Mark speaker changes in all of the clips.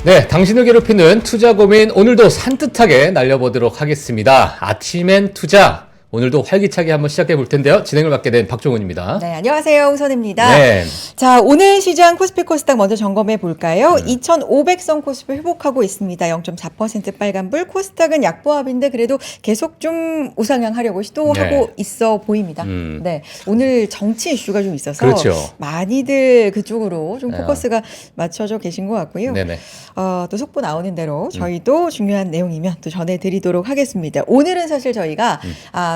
Speaker 1: 네, 당신을 괴롭히는 투자 고민 오늘도 산뜻하게 날려보도록 하겠습니다. 아침엔 투자. 오늘도 활기차게 한번 시작해 볼 텐데요. 진행을 맡게 된 박종훈입니다.
Speaker 2: 네, 안녕하세요. 우선입니다.
Speaker 1: 네.
Speaker 2: 자, 오늘 시장 코스피 코스닥 먼저 점검해 볼까요? 2,500선 코스피 회복하고 있습니다. 0.4% 빨간불. 코스닥은 약보합인데 그래도 계속 좀 우상향 하려고 시도하고
Speaker 1: 네.
Speaker 2: 있어 보입니다. 네. 오늘 정치 이슈가 좀 있어서
Speaker 1: 그렇죠.
Speaker 2: 많이들 그쪽으로 좀 포커스가 맞춰져 계신 것 같고요.
Speaker 1: 네네.
Speaker 2: 또 속보 나오는 대로 저희도 중요한 내용이면 또 전해드리도록 하겠습니다. 오늘은 사실 저희가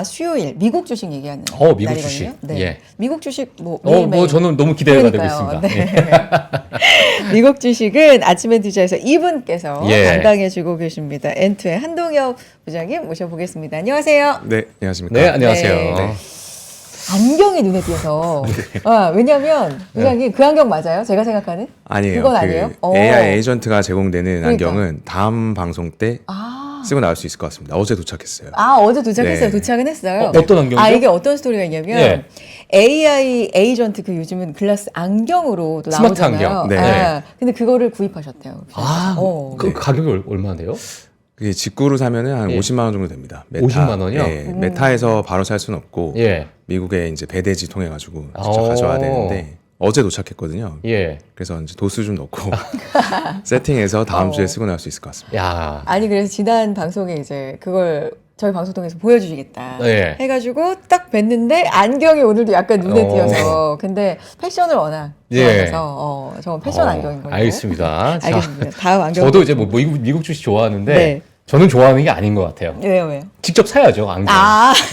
Speaker 2: 수요일 미국 주식 얘기하는
Speaker 1: 미국
Speaker 2: 날이거든요.
Speaker 1: 주식.
Speaker 2: 네.
Speaker 1: 예.
Speaker 2: 미국 주식 매일매일
Speaker 1: 저는 너무 기대가 되고
Speaker 2: 그러니까요.
Speaker 1: 있습니다.
Speaker 2: 네. 미국 주식은 아침에 투자에서 이분께서
Speaker 1: 예.
Speaker 2: 담당해주고 계십니다. 엔투의 한동엽 부장님 모셔보겠습니다. 안녕하세요.
Speaker 3: 네, 안녕하십니까.
Speaker 1: 네, 안녕하세요.
Speaker 2: 네. 안경이 눈에 띄어서. 왜냐하면 부장님 그 안경 맞아요? 제가 생각하는?
Speaker 3: 아니에요.
Speaker 2: 그건 아니에요?
Speaker 3: AI 에이전트가 제공되는
Speaker 2: 그러니까.
Speaker 3: 안경은 다음 방송 때 쓰고 나올 수 있을 것 같습니다. 어제 도착했어요.
Speaker 2: 어제 도착했어요.
Speaker 3: 네.
Speaker 2: 도착은 했어요.
Speaker 1: 어떤 안경이죠?
Speaker 2: 이게 어떤 스토리가 있냐면
Speaker 1: 예.
Speaker 2: AI 에이전트 요즘은 글라스 안경으로 또
Speaker 1: 스마트
Speaker 2: 나오잖아요.
Speaker 1: 안경.
Speaker 3: 네.
Speaker 2: 근데 그거를 구입하셨대요.
Speaker 1: 그 가격이 얼마인데요?
Speaker 3: 그게 직구로 사면은 한
Speaker 1: 예.
Speaker 3: 50만 원 정도 됩니다. 메타.
Speaker 1: 50만 원이요?
Speaker 3: 네, 메타에서 바로 살 수는 없고
Speaker 1: 예.
Speaker 3: 미국에 이제 배대지 통해 가지고 직접 가져와야 되는데 어제 도착했거든요.
Speaker 1: 예.
Speaker 3: 그래서 이제 도수 좀 넣고 세팅해서 다음 주에 쓰고 나올 수 있을 것 같습니다.
Speaker 1: 야.
Speaker 2: 아니 그래서 지난 방송에 이제 그걸 저희 방송 통해서 보여주시겠다
Speaker 1: 네.
Speaker 2: 해가지고 딱 뵀는데 안경이 오늘도 약간 눈에
Speaker 1: 어.
Speaker 2: 띄어서 근데 패션을 워낙
Speaker 1: 예.
Speaker 2: 좋아해서 저건 패션 안경인 거예요.
Speaker 1: 알겠습니다. 자,
Speaker 2: 알겠습니다. 다음 안경.
Speaker 1: 저도 이제 뭐 미국 주식 좋아하는데
Speaker 2: 네.
Speaker 1: 저는 좋아하는 게 아닌 것 같아요.
Speaker 2: 왜요?
Speaker 1: 직접 사야죠, 안경.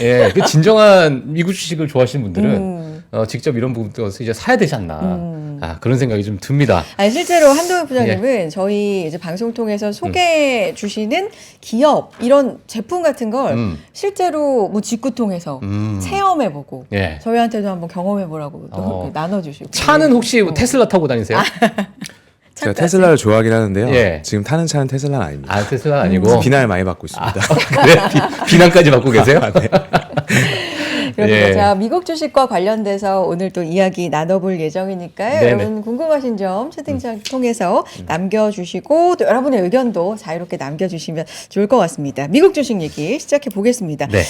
Speaker 1: 예, 그 진정한 미국 주식을 좋아하시는 분들은 직접 이런 부분에서 이제 사야 되지 않나. 그런 생각이 좀 듭니다.
Speaker 2: 아니 실제로 한동엽 부장님은 저희 이제 방송 통해서 소개해 주시는 기업 이런 제품 같은 걸 실제로 뭐 직구 통해서 체험해보고
Speaker 1: 예.
Speaker 2: 저희한테도 한번 경험해보라고 또 나눠주시고.
Speaker 1: 차는 혹시 뭐 테슬라 타고 다니세요?
Speaker 3: 제가 테슬라를 좋아하긴 하는데요.
Speaker 1: 예.
Speaker 3: 지금 타는 차는 테슬라는 아닙니다.
Speaker 1: 테슬라 아니고.
Speaker 3: 비난을 많이 받고 있습니다.
Speaker 1: 그래? 비난까지 받고 계세요? 네.
Speaker 2: 그렇습니다.
Speaker 1: 예.
Speaker 2: 자, 미국 주식과 관련돼서 오늘 또 이야기 나눠볼 예정이니까요.
Speaker 1: 네네.
Speaker 2: 여러분 궁금하신 점 채팅창 통해서 남겨주시고 또 여러분의 의견도 자유롭게 남겨주시면 좋을 것 같습니다. 미국 주식 얘기 시작해 보겠습니다.
Speaker 1: 네.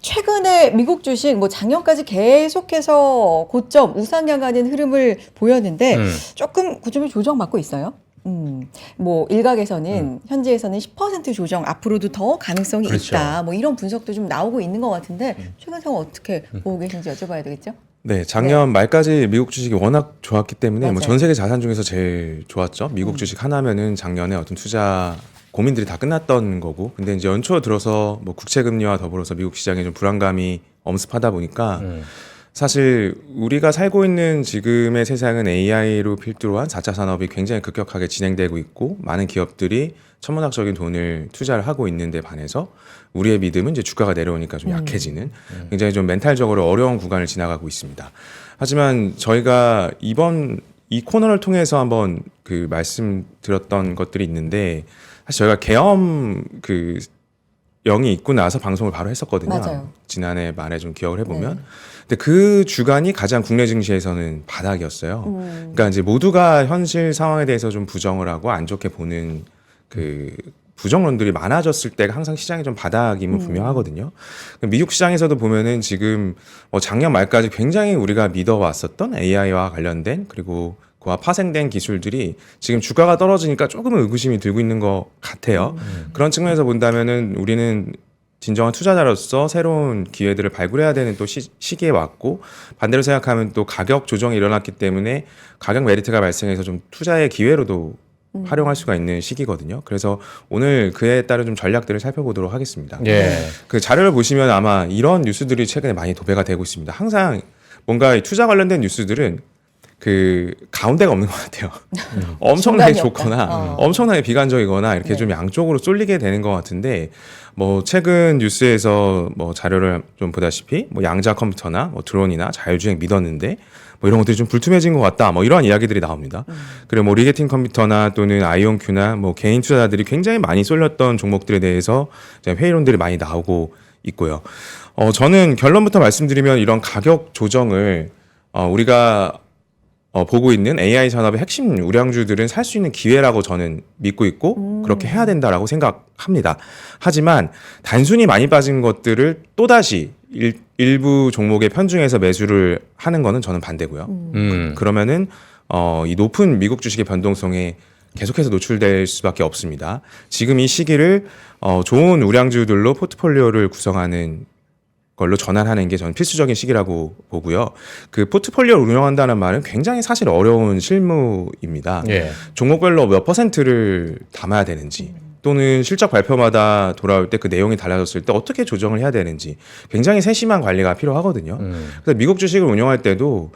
Speaker 2: 최근에 미국 주식 뭐 작년까지 계속해서 고점 우상향하는 흐름을 보였는데 조금 고점이 조정받고 있어요. 뭐 일각에서는 현지에서는 10% 조정 앞으로도 더 가능성이
Speaker 1: 그렇죠.
Speaker 2: 있다. 뭐 이런 분석도 좀 나오고 있는 것 같은데 최근 상황 어떻게 보고 계신지 여쭤봐야 되겠죠?
Speaker 3: 네, 작년 말까지 미국 주식이 워낙 좋았기 때문에 뭐
Speaker 2: 맞아요.
Speaker 3: 전 세계 자산 중에서 제일 좋았죠. 미국 주식 하나면은 작년에 어떤 투자 고민들이 다 끝났던 거고. 근데 이제 연초 들어서 뭐 국채 금리와 더불어서 미국 시장에 좀 불안감이 엄습하다 보니까 사실 우리가 살고 있는 지금의 세상은 AI로 필두로 한 4차 산업이 굉장히 급격하게 진행되고 있고 많은 기업들이 천문학적인 돈을 투자를 하고 있는데 반해서 우리의 믿음은 이제 주가가 내려오니까 좀 약해지는 굉장히 좀 멘탈적으로 어려운 구간을 지나가고 있습니다. 하지만 저희가 이번 이 코너를 통해서 한번 그 말씀드렸던 것들이 있는데 사실 저희가 계엄 영이 있고 나서 방송을 바로 했었거든요.
Speaker 2: 맞아요.
Speaker 3: 지난해 말에 좀 기억을 해보면. 근데 그 주간이 가장 국내 증시에서는 바닥이었어요. 그러니까 이제 모두가 현실 상황에 대해서 좀 부정을 하고 안 좋게 보는 그 부정론들이 많아졌을 때가 항상 시장이 좀 바닥임은 분명하거든요. 미국 시장에서도 보면은 지금 작년 말까지 굉장히 우리가 믿어왔었던 AI와 관련된 그리고 그와 파생된 기술들이 지금 주가가 떨어지니까 조금은 의구심이 들고 있는 것 같아요. 그런 측면에서 본다면은 우리는 진정한 투자자로서 새로운 기회들을 발굴해야 되는 또 시기에 왔고 반대로 생각하면 또 가격 조정이 일어났기 때문에 가격 메리트가 발생해서 좀 투자의 기회로도 활용할 수가 있는 시기거든요. 그래서 오늘 그에 따른 좀 전략들을 살펴보도록 하겠습니다.
Speaker 1: 예.
Speaker 3: 그 자료를 보시면 아마 이런 뉴스들이 최근에 많이 도배가 되고 있습니다. 항상 뭔가 이 투자 관련된 뉴스들은 그 가운데가 없는 것 같아요. 엄청나게
Speaker 2: 중간이 없다.
Speaker 3: 좋거나 엄청나게 비관적이거나 이렇게 좀 양쪽으로 쏠리게 되는 것 같은데 뭐 최근 뉴스에서 뭐 자료를 좀 보다시피 뭐 양자 컴퓨터나 뭐 드론이나 자율주행 믿었는데 뭐 이런 것들이 좀 불투명해진 것 같다. 뭐 이러한 이야기들이 나옵니다. 그리고 뭐 리게팅 컴퓨터나 또는 아이온큐나 뭐 개인 투자자들이 굉장히 많이 쏠렸던 종목들에 대해서 회의론들이 많이 나오고 있고요. 저는 결론부터 말씀드리면 이런 가격 조정을 우리가 보고 있는 AI 산업의 핵심 우량주들은 살 수 있는 기회라고 저는 믿고 있고 그렇게 해야 된다라고 생각합니다. 하지만 단순히 많이 빠진 것들을 또다시 일부 종목에 편중해서 매수를 하는 거는 저는 반대고요. 그러면은 이 높은 미국 주식의 변동성에 계속해서 노출될 수밖에 없습니다. 지금 이 시기를 좋은 우량주들로 포트폴리오를 구성하는 걸로 전환하는 게 저는 필수적인 시기라고 보고요. 그 포트폴리오를 운영한다는 말은 굉장히 사실 어려운 실무입니다.
Speaker 1: 예.
Speaker 3: 종목별로 몇 %를 담아야 되는지 또는 실적 발표마다 돌아올 때 그 내용이 달라졌을 때 어떻게 조정을 해야 되는지 굉장히 세심한 관리가 필요하거든요. 그래서 미국 주식을 운영할 때도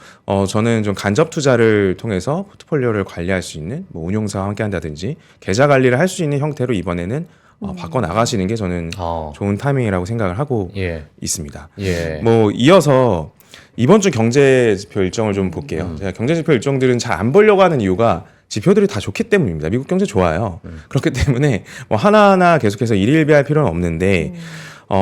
Speaker 3: 저는 좀 간접 투자를 통해서 포트폴리오를 관리할 수 있는 뭐 운용사와 함께 한다든지 계좌 관리를 할 수 있는 형태로 이번에는 바꿔 나가시는 게 저는 좋은 타이밍이라고 생각을 하고
Speaker 1: 예.
Speaker 3: 있습니다.
Speaker 1: 예.
Speaker 3: 뭐 이어서 이번 주 경제 지표 일정을 좀 볼게요. 제가 경제 지표 일정들은 잘 안 보려고 하는 이유가 지표들이 다 좋기 때문입니다. 미국 경제 좋아요. 그렇기 때문에 뭐 하나하나 계속해서 일일비할 필요는 없는데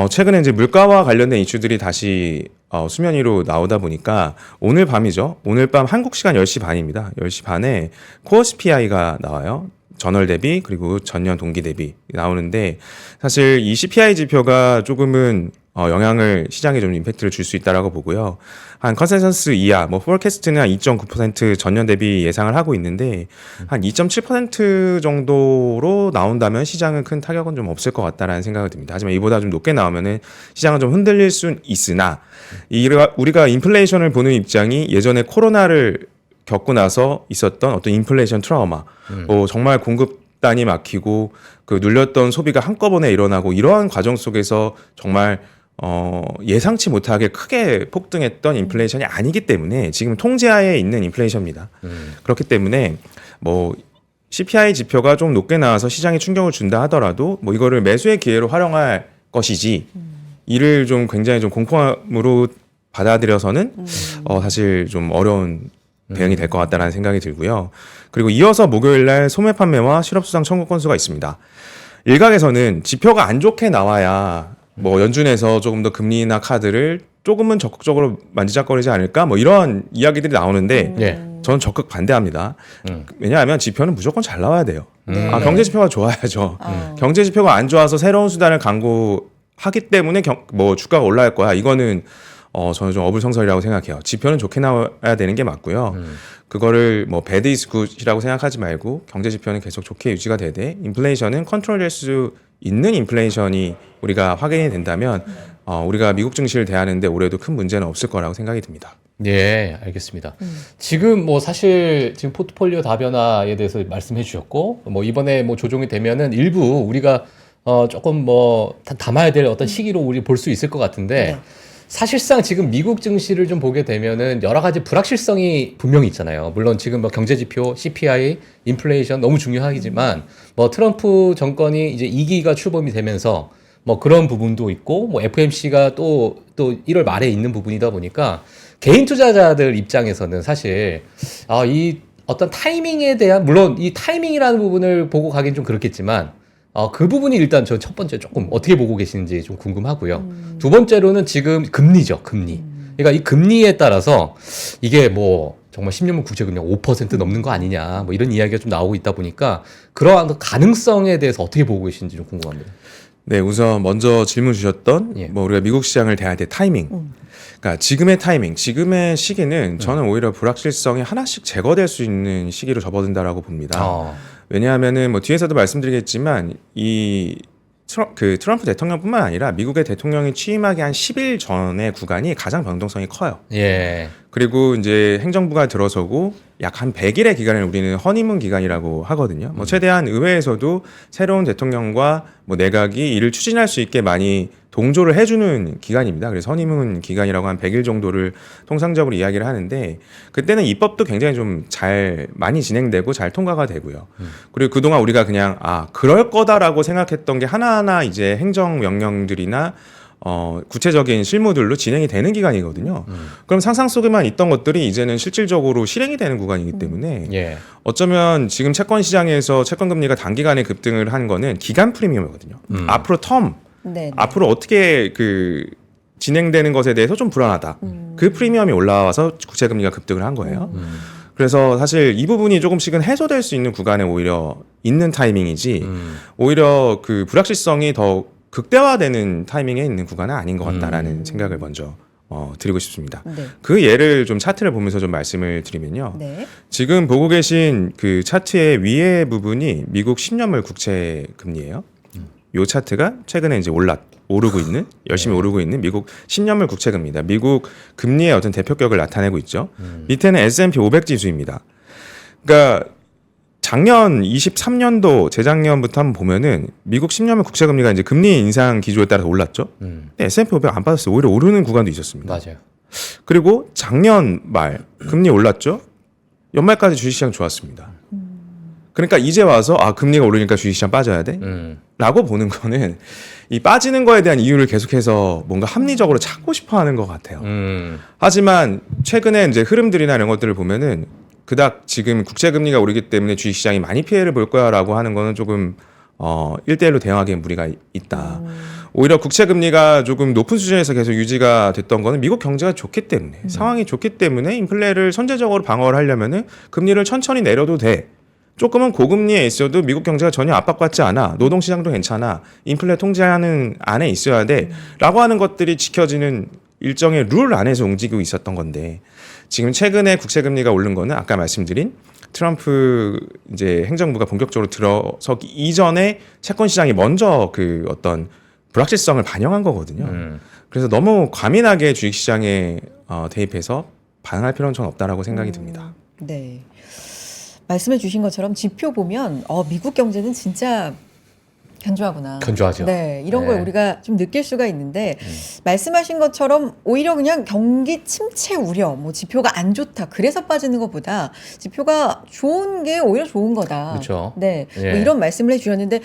Speaker 3: 최근에 이제 물가와 관련된 이슈들이 다시 수면 위로 나오다 보니까 오늘 밤이죠. 오늘 밤 한국 시간 10시 반입니다. 10시 반에 코어 CPI가 나와요. 전월 대비 그리고 전년 동기 대비 나오는데 사실 이 CPI 지표가 조금은 영향을 시장에 좀 임팩트를 줄 수 있다라고 보고요. 한 컨센서스 이하, 뭐 포캐스트는 한 2.9% 전년 대비 예상을 하고 있는데 한 2.7% 정도로 나온다면 시장은 큰 타격은 좀 없을 것 같다라는 생각이 듭니다. 하지만 이보다 좀 높게 나오면은 시장은 좀 흔들릴 수 있으나 우리가 인플레이션을 보는 입장이 예전에 코로나를 겪고 나서 있었던 어떤 인플레이션 트라우마, 정말 공급단이 막히고 그 눌렸던 소비가 한꺼번에 일어나고 이러한 과정 속에서 정말 예상치 못하게 크게 폭등했던 인플레이션이 아니기 때문에 지금 통제하에 있는 인플레이션입니다. 그렇기 때문에 뭐 CPI 지표가 좀 높게 나와서 시장에 충격을 준다 하더라도 뭐 이거를 매수의 기회로 활용할 것이지 이를 좀 굉장히 좀 공포감으로 받아들여서는 사실 좀 어려운 대응이 될 것 같다는 생각이 들고요. 그리고 이어서 목요일 날 소매 판매와 실업수당 청구 건수가 있습니다. 일각에서는 지표가 안 좋게 나와야 뭐 연준에서 조금 더 금리나 카드를 조금은 적극적으로 만지작거리지 않을까 뭐 이런 이야기들이 나오는데
Speaker 1: 예.
Speaker 3: 저는 적극 반대합니다. 왜냐하면 지표는 무조건 잘 나와야 돼요. 경제 지표가 좋아야죠. 경제 지표가 안 좋아서 새로운 수단을 강구하기 때문에 뭐 주가가 올라갈 거야. 이거는 저는 좀 어불성설이라고 생각해요. 지표는 좋게 나와야 되는 게 맞고요. 그거를 뭐 bad is good이라고 생각하지 말고 경제 지표는 계속 좋게 유지가 되되 인플레이션은 컨트롤될 수 있는 인플레이션이 우리가 확인이 된다면 우리가 미국 증시를 대하는데 올해도 큰 문제는 없을 거라고 생각이 듭니다.
Speaker 1: 예, 알겠습니다. 지금 뭐 사실 지금 포트폴리오 다변화에 대해서 말씀해 주셨고 뭐 이번에 뭐 조정이 되면은 일부 우리가 조금 뭐 담아야 될 어떤 시기로 우리 볼 수 있을 것 같은데
Speaker 2: 네.
Speaker 1: 사실상 지금 미국 증시를 좀 보게 되면은 여러 가지 불확실성이 분명히 있잖아요. 물론 지금 뭐 경제 지표, CPI, 인플레이션 너무 중요하지만 뭐 트럼프 정권이 이제 2기가 출범이 되면서 뭐 그런 부분도 있고 뭐 FMC가 또 1월 말에 있는 부분이다 보니까 개인 투자자들 입장에서는 사실 이 어떤 타이밍에 대한 물론 이 타이밍이라는 부분을 보고 가긴 좀 그렇겠지만 그 부분이 일단 저 첫 번째 조금 어떻게 보고 계시는지 좀 궁금하고요. 두 번째로는 지금 금리죠, 금리. 그러니까 이 금리에 따라서 이게 뭐 정말 10년물 국채금리 5% 넘는 거 아니냐, 뭐 이런 이야기가 좀 나오고 있다 보니까 그러한 가능성에 대해서 어떻게 보고 계시는지 좀 궁금합니다.
Speaker 3: 네, 우선 먼저 질문 주셨던
Speaker 1: 예.
Speaker 3: 뭐 우리가 미국 시장을 대할 때 타이밍. 그러니까 지금의 타이밍, 지금의 시기는 저는 오히려 불확실성이 하나씩 제거될 수 있는 시기로 접어든다라고 봅니다. 왜냐하면은 뭐 뒤에서도 말씀드리겠지만 이 트럼프 대통령뿐만 아니라 미국의 대통령이 취임하기 한 10일 전의 구간이 가장 변동성이 커요.
Speaker 1: 예.
Speaker 3: 그리고 이제 행정부가 들어서고 약 한 100일의 기간을 우리는 허니문 기간이라고 하거든요. 뭐 최대한 의회에서도 새로운 대통령과 뭐 내각이 이를 추진할 수 있게 많이 동조를 해주는 기간입니다. 그래서 허니문 기간이라고 한 100일 정도를 통상적으로 이야기를 하는데 그때는 입법도 굉장히 좀 잘 많이 진행되고 잘 통과가 되고요. 그리고 그동안 우리가 그냥 그럴 거다라고 생각했던 게 하나하나 이제 행정명령들이나 구체적인 실무들로 진행이 되는 기간이거든요. 그럼 상상 속에만 있던 것들이 이제는 실질적으로 실행이 되는 구간이기 때문에
Speaker 1: 예.
Speaker 3: 어쩌면 지금 채권 시장에서 채권 금리가 단기간에 급등을 한 거는 기간 프리미엄이거든요. 앞으로
Speaker 2: 네.
Speaker 3: 앞으로 어떻게 진행되는 것에 대해서 좀 불안하다. 그 프리미엄이 올라와서 국채 금리가 급등을 한 거예요. 그래서 사실 이 부분이 조금씩은 해소될 수 있는 구간에 오히려 있는 타이밍이지 오히려 그 불확실성이 더 극대화되는 타이밍에 있는 구간은 아닌 것 같다라는 생각을 먼저 드리고 싶습니다.
Speaker 2: 네.
Speaker 3: 그 예를 좀 차트를 보면서 좀 말씀을 드리면요.
Speaker 2: 네.
Speaker 3: 지금 보고 계신 그 차트의 위에 부분이 미국 10년물 국채 금리예요. 요 차트가 최근에 이제 오르고 있는 열심히 오르고 있는 미국 10년물 국채 금리입니다. 미국 금리의 어떤 대표격을 나타내고 있죠. 밑에는 S&P 500 지수입니다. 그러니까 작년 23년도 재작년부터 한번 보면은 미국 10년물 국채 금리가 이제 금리 인상 기조에 따라서 올랐죠. 근데 S&P 500 안 빠졌어요. 오히려 오르는 구간도 있었습니다.
Speaker 1: 맞아요.
Speaker 3: 그리고 작년 말 금리 올랐죠. 연말까지 주식시장 좋았습니다. 그러니까 이제 와서 금리가 오르니까 주식시장 빠져야 돼? 라고 보는 거는 이 빠지는 거에 대한 이유를 계속해서 뭔가 합리적으로 찾고 싶어 하는 것 같아요. 하지만 최근에 이제 흐름들이나 이런 것들을 보면은 그닥 지금 국채금리가 오르기 때문에 주식시장이 많이 피해를 볼 거야라고 하는 거는 조금 1대1로 대응하기엔 무리가 있다. 오히려 국채금리가 조금 높은 수준에서 계속 유지가 됐던 거는 미국 경제가 좋기 때문에 상황이 좋기 때문에 인플레를 선제적으로 방어를 하려면은 금리를 천천히 내려도 돼. 조금은 고금리에 있어도 미국 경제가 전혀 압박받지 않아. 노동시장도 괜찮아. 인플레 통제하는 안에 있어야 돼. 라고 하는 것들이 지켜지는 일정의 룰 안에서 움직이고 있었던 건데 지금 최근에 국채금리가 오른 거는 아까 말씀드린 트럼프 이제 행정부가 본격적으로 들어서기 이전에 채권 시장이 먼저 그 어떤 불확실성을 반영한 거거든요. 그래서 너무 과민하게 주식시장에 대입해서 반응할 필요는 전 없다라고 생각이 듭니다.
Speaker 2: 네. 말씀해 주신 것처럼 지표 보면 미국 경제는 진짜 견조하구나.
Speaker 1: 견조하죠.
Speaker 2: 네, 이런 걸
Speaker 1: 네.
Speaker 2: 우리가 좀 느낄 수가 있는데 말씀하신 것처럼 오히려 그냥 경기 침체 우려, 뭐 지표가 안 좋다, 그래서 빠지는 것보다 지표가 좋은 게 오히려 좋은 거다.
Speaker 1: 그렇죠.
Speaker 2: 네,
Speaker 1: 예.
Speaker 2: 뭐 이런 말씀을 해주셨는데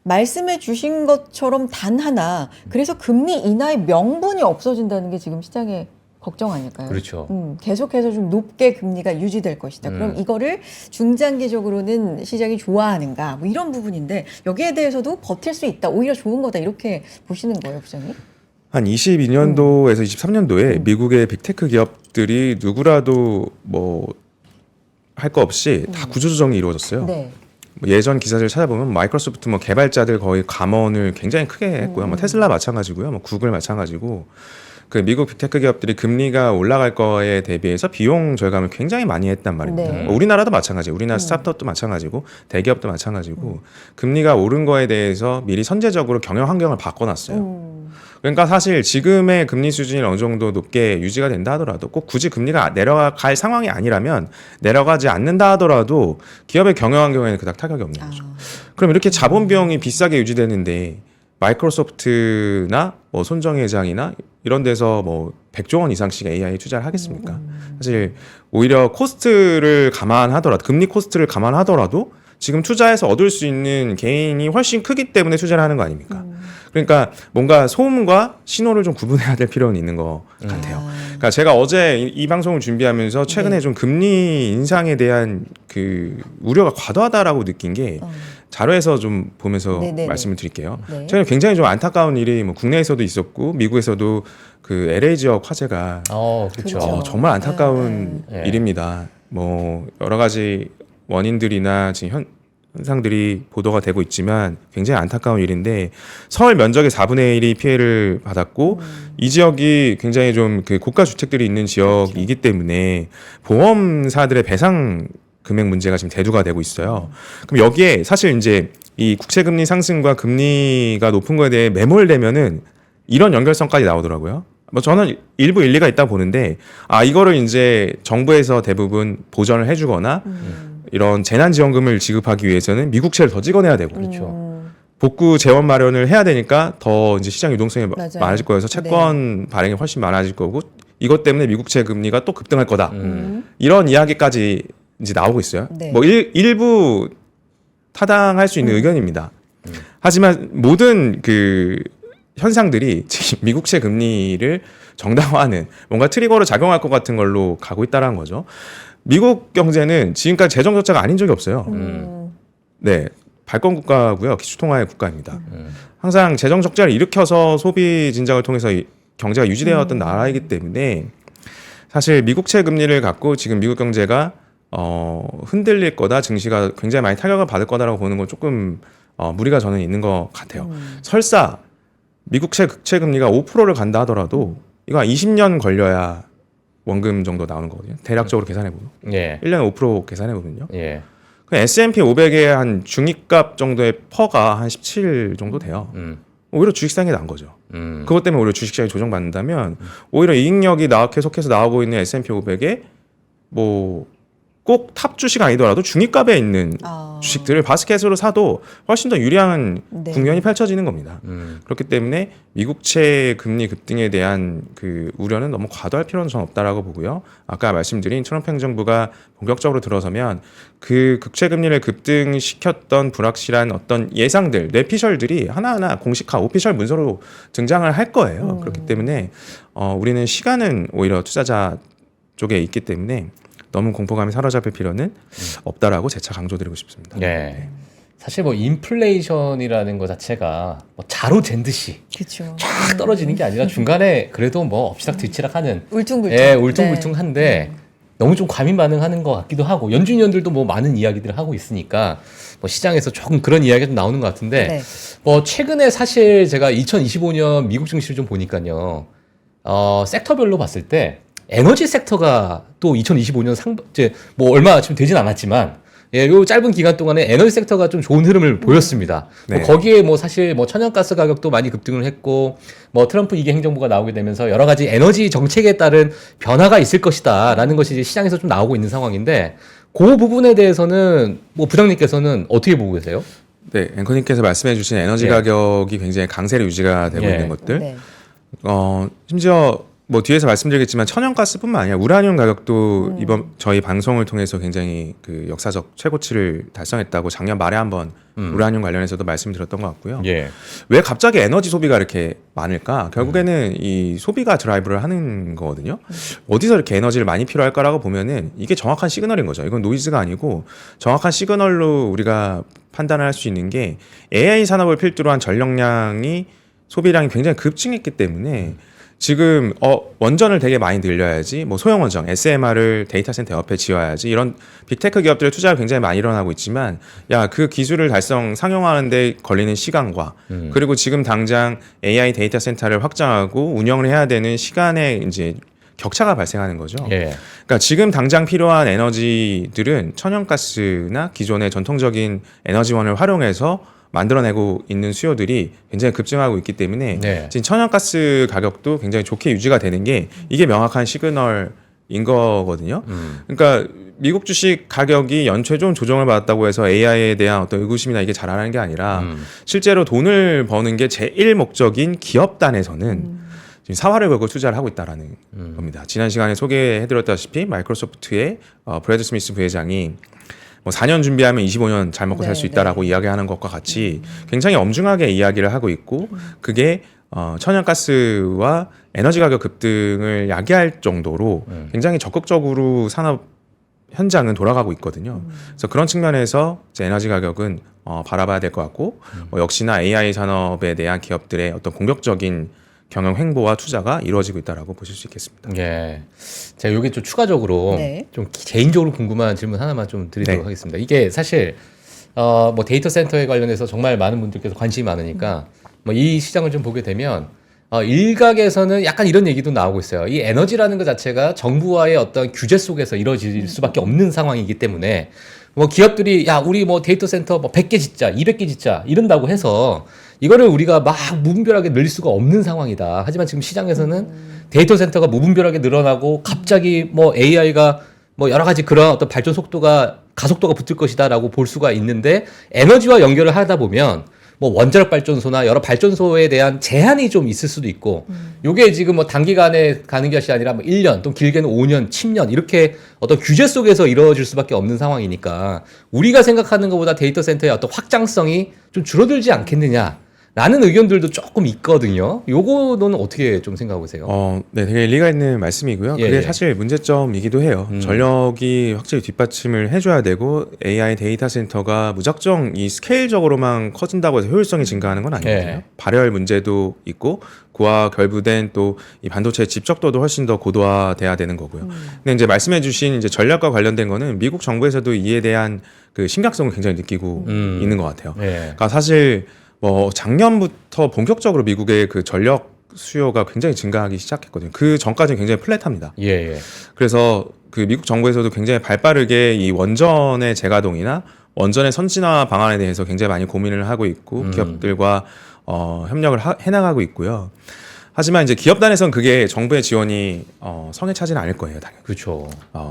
Speaker 2: 말씀해 주신 것처럼 단 하나, 그래서 금리 인하의 명분이 없어진다는 게 지금 시장에 걱정 아닐까요?
Speaker 1: 그렇죠.
Speaker 2: 계속해서 좀 높게 금리가 유지될 것이다. 그럼 이거를 중장기적으로는 시장이 좋아하는가? 뭐 이런 부분인데 여기에 대해서도 버틸 수 있다. 오히려 좋은 거다. 이렇게 보시는 거예요, 부장님?
Speaker 3: 한 22년도에서 23년도에 미국의 빅테크 기업들이 누구라도 뭐 할 거 없이 다 구조조정이 이루어졌어요.
Speaker 2: 네.
Speaker 3: 뭐 예전 기사들 찾아보면 마이크로소프트 뭐 개발자들 거의 감원을 굉장히 크게 했고요. 뭐 테슬라 마찬가지고요. 뭐 구글 마찬가지고 그 미국 빅테크 기업들이 금리가 올라갈 거에 대비해서 비용 절감을 굉장히 많이 했단 말입니다.
Speaker 2: 네.
Speaker 3: 뭐 우리나라도 마찬가지고 우리나라 스타트업도 마찬가지고 대기업도 마찬가지고 금리가 오른 거에 대해서 미리 선제적으로 경영 환경을 바꿔놨어요. 그러니까 사실 지금의 금리 수준이 어느 정도 높게 유지가 된다 하더라도 꼭 굳이 금리가 내려갈 상황이 아니라면 내려가지 않는다 하더라도 기업의 경영 환경에는 그닥 타격이 없는 거죠. 그럼 이렇게 자본 비용이 비싸게 유지되는데 마이크로소프트나 뭐 손정희 회장이나 이런 데서 뭐 100조 원 이상씩 AI에 투자를 하겠습니까? 사실 오히려 코스트를 감안하더라도 금리 코스트를 감안하더라도 지금 투자해서 얻을 수 있는 개인이 훨씬 크기 때문에 투자를 하는 거 아닙니까? 그러니까 뭔가 소음과 신호를 좀 구분해야 될 필요는 있는 것 같아요. 그러니까 제가 어제 이 방송을 준비하면서 최근에 좀 금리 인상에 대한 그 우려가 과도하다라고 느낀 게 자료에서 좀 보면서
Speaker 2: 네네네.
Speaker 3: 말씀을 드릴게요.
Speaker 2: 네.
Speaker 3: 최근에 굉장히 좀 안타까운 일이 뭐 국내에서도 있었고 미국에서도 그 LA 지역 화재가
Speaker 1: 그렇죠.
Speaker 2: 그렇죠.
Speaker 3: 정말 안타까운
Speaker 1: 네.
Speaker 3: 일입니다. 뭐 여러 가지 원인들이나 지금 현상들이 보도가 되고 있지만 굉장히 안타까운 일인데 서울 면적의 4분의 1이 피해를 받았고 이 지역이 굉장히 좀 그 고가 주택들이 있는 지역이기 때문에 보험사들의 배상 금액 문제가 지금 대두가 되고 있어요. 그럼 여기에 사실 이제 이 국채 금리 상승과 금리가 높은 거에 대해 매몰되면은 이런 연결성까지 나오더라고요. 뭐 저는 일부 일리가 있다 보는데 이거를 이제 정부에서 대부분 보전을 해주거나 이런 재난지원금을 지급하기 위해서는 미국채를 더 찍어내야 되고
Speaker 1: 그렇죠.
Speaker 3: 복구 재원 마련을 해야 되니까 더 이제 시장 유동성이
Speaker 2: 맞아요.
Speaker 3: 많아질 거여서 채권 발행이 훨씬 많아질 거고 이것 때문에 미국채 금리가 또 급등할 거다. 이런 이야기까지 이제 나오고 있어요.
Speaker 2: 네.
Speaker 3: 뭐 일부 타당할 수 있는 의견입니다. 하지만 모든 그 현상들이 지금 미국채 금리를 정당화하는 뭔가 트리거로 작용할 것 같은 걸로 가고 있다는 거죠. 미국 경제는 지금까지 재정 적자가 아닌 적이 없어요. 네, 발권 국가고요, 기축통화의 국가입니다. 항상 재정 적자를 일으켜서 소비 진작을 통해서 경제가 유지되어 왔던 나라이기 때문에 사실 미국채 금리를 갖고 지금 미국 경제가 흔들릴 거다, 증시가 굉장히 많이 타격을 받을 거다라고 보는 건 조금 무리가 저는 있는 것 같아요. 설사 미국채 국채 금리가 5%를 간다 하더라도 이거 한 20년 걸려야 원금 정도 나오는 거거든요. 대략적으로 계산해 보면
Speaker 1: 예.
Speaker 3: 1년에 5% 계산해 보면요.
Speaker 1: 예.
Speaker 3: 그 S&P 500의 한 중위값 정도의 퍼가 한 17 정도 돼요. 오히려 주식시장이 난 거죠. 그것 때문에 오히려 주식시장이 조정받는다면 오히려 이익력이 계속해서 나오고 있는 S&P 500에 뭐 꼭 탑 주식 아니더라도 중위값에 있는 주식들을 바스켓으로 사도 훨씬 더 유리한
Speaker 2: 네.
Speaker 3: 국면이 펼쳐지는 겁니다. 그렇기 때문에 미국채 금리 급등에 대한 그 우려는 너무 과도할 필요는 전 없다라고 보고요. 아까 말씀드린 트럼프 행정부가 본격적으로 들어서면 그 국채 금리를 급등시켰던 불확실한 어떤 예상들, 뇌피셜들이 하나하나 공식화, 오피셜 문서로 등장을 할 거예요. 그렇기 때문에 우리는 시간은 오히려 투자자 쪽에 있기 때문에 너무 공포감이 사로잡힐 필요는 없다라고 재차 강조드리고 싶습니다.
Speaker 1: 예. 사실 뭐 인플레이션이라는 것 자체가 뭐 자로 잰 듯이
Speaker 2: 그렇죠.
Speaker 1: 쫙 떨어지는 게 아니라 중간에 그래도 뭐 엎치락뒤치락하는
Speaker 2: 울퉁불퉁.
Speaker 1: 예, 울퉁불퉁한데 너무 좀 과민 반응하는 것 같기도 하고 연준위원들도 뭐 많은 이야기들을 하고 있으니까 뭐 시장에서 조금 그런 이야기가 좀 나오는 것 같은데
Speaker 2: 네.
Speaker 1: 뭐 최근에 사실 제가 2025년 미국 증시를 좀 보니까요. 섹터별로 봤을 때 에너지 섹터가 또 2025년 이제 뭐 얼마 지금 되진 않았지만 예, 요 짧은 기간 동안에 에너지 섹터가 좀 좋은 흐름을 보였습니다.
Speaker 3: 네.
Speaker 1: 뭐 거기에 뭐 사실 뭐 천연가스 가격도 많이 급등을 했고 뭐 트럼프 2기 행정부가 나오게 되면서 여러 가지 에너지 정책에 따른 변화가 있을 것이다라는 것이 이제 시장에서 좀 나오고 있는 상황인데 그 부분에 대해서는 뭐 부장님께서는 어떻게 보고 계세요?
Speaker 3: 네, 앵커님께서 말씀해주신 에너지
Speaker 1: 예.
Speaker 3: 가격이 굉장히 강세로 유지가 되고
Speaker 1: 예.
Speaker 3: 있는 것들,
Speaker 2: 네.
Speaker 3: 심지어 뭐 뒤에서 말씀드리겠지만 천연가스뿐만 아니라 우라늄 가격도 이번 저희 방송을 통해서 굉장히 그 역사적 최고치를 달성했다고 작년 말에 한번 우라늄 관련해서도 말씀드렸던 것 같고요.
Speaker 1: 예.
Speaker 3: 왜 갑자기 에너지 소비가 이렇게 많을까? 결국에는 이 소비가 드라이브를 하는 거거든요. 어디서 이렇게 에너지를 많이 필요할까라고 보면은 이게 정확한 시그널인 거죠. 이건 노이즈가 아니고 정확한 시그널로 우리가 판단을 할 수 있는 게 AI 산업을 필두로 한 전력량이 소비량이 굉장히 급증했기 때문에 지금 원전을 되게 많이 늘려야지, 뭐 소형 원전, SMR을 데이터 센터 옆에 지어야지, 이런 빅테크 기업들의 투자가 굉장히 많이 일어나고 있지만, 야, 그 기술을 상용화하는데 걸리는 시간과 그리고 지금 당장 AI 데이터 센터를 확장하고 운영을 해야 되는 시간에 이제 격차가 발생하는 거죠.
Speaker 1: 예.
Speaker 3: 그러니까 지금 당장 필요한 에너지들은 천연가스나 기존의 전통적인 에너지원을 활용해서 만들어내고 있는 수요들이 굉장히 급증하고 있기 때문에
Speaker 1: 네.
Speaker 3: 지금 천연가스 가격도 굉장히 좋게 유지가 되는 게 이게 명확한 시그널인 거거든요. 그러니까 미국 주식 가격이 연초에 좀 조정을 받았다고 해서 AI에 대한 어떤 의구심이나 이게 자라나는 게 아니라 실제로 돈을 버는 게 제일 목적인 기업단에서는 지금 사활을 걸고 투자를 하고 있다라는 겁니다. 지난 시간에 소개해드렸다시피 마이크로소프트의 브래드 스미스 부회장이 뭐 4년 준비하면 25년 잘 먹고 살 수 있다라고 이야기하는 것과 같이 굉장히 엄중하게 이야기를 하고 있고, 그게 천연가스와 에너지 가격 급등을 야기할 정도로 굉장히 적극적으로 산업 현장은 돌아가고 있거든요. 그래서 그런 측면에서 이제 에너지 가격은 바라봐야 될 것 같고, 역시나 AI 산업에 대한 기업들의 어떤 공격적인 경영 행보와 투자가 이루어지고 있다라고 보실 수 있겠습니다.
Speaker 1: 예. 제가 여기 좀 추가적으로
Speaker 2: 네.
Speaker 1: 좀 개인적으로 궁금한 질문 하나만 좀 드리도록
Speaker 3: 네.
Speaker 1: 하겠습니다. 이게 사실 뭐 데이터 센터에 관련해서 정말 많은 분들께서 관심이 많으니까 뭐 이 시장을 좀 보게 되면 일각에서는 약간 이런 얘기도 나오고 있어요. 이 에너지라는 것 자체가 정부와의 어떤 규제 속에서 이루어질 수밖에 없는 상황이기 때문에 뭐 기업들이 야 우리 뭐 데이터 센터 뭐 100개 짓자, 200개 짓자 이런다고 해서 이거를 우리가 막 무분별하게 늘릴 수가 없는 상황이다. 하지만 지금 시장에서는 데이터 센터가 무분별하게 늘어나고 갑자기 뭐 AI가 뭐 여러 가지 그런 어떤 발전 속도가 가속도가 붙을 것이다라고 볼 수가 있는데 에너지와 연결을 하다 보면 뭐 원자력 발전소나 여러 발전소에 대한 제한이 좀 있을 수도 있고 요게 지금 뭐 단기간에 가는 것이 아니라 뭐 1년 또 길게는 5년, 10년 이렇게 어떤 규제 속에서 이루어질 수밖에 없는 상황이니까 우리가 생각하는 것보다 데이터 센터의 어떤 확장성이 좀 줄어들지 않겠느냐 라는 의견들도 조금 있거든요. 요거는 어떻게 좀 생각하고 계세요?
Speaker 3: 네, 되게 일리가 있는 말씀이고요.
Speaker 1: 예,
Speaker 3: 그게
Speaker 1: 예.
Speaker 3: 사실 문제점이기도 해요. 전력이 확실히 뒷받침을 해줘야 되고 AI 데이터 센터가 무작정 이 스케일적으로만 커진다고 해서 효율성이 증가하는 건 아니거든요.
Speaker 1: 예.
Speaker 3: 발열 문제도 있고 그와 결부된 또 이 반도체의 집적도도 훨씬 더 고도화돼야 되는 거고요. 근데 이제 말씀해주신 이제 전략과 관련된 거는 미국 정부에서도 이에 대한 그 심각성을 굉장히 느끼고 있는 것 같아요.
Speaker 1: 예.
Speaker 3: 그러니까 사실 뭐 작년부터 본격적으로 미국의 그 전력 수요가 굉장히 증가하기 시작했거든요. 그 전까지는 굉장히 플랫합니다.
Speaker 1: 예, 예.
Speaker 3: 그래서 그 미국 정부에서도 굉장히 발빠르게 이 원전의 재가동이나 원전의 선진화 방안에 대해서 굉장히 많이 고민을 하고 있고 기업들과 협력을 해나가고 있고요. 하지만 이제 기업단에선 그게 정부의 지원이 성에 차지는 않을 거예요, 당연히.
Speaker 1: 그렇죠.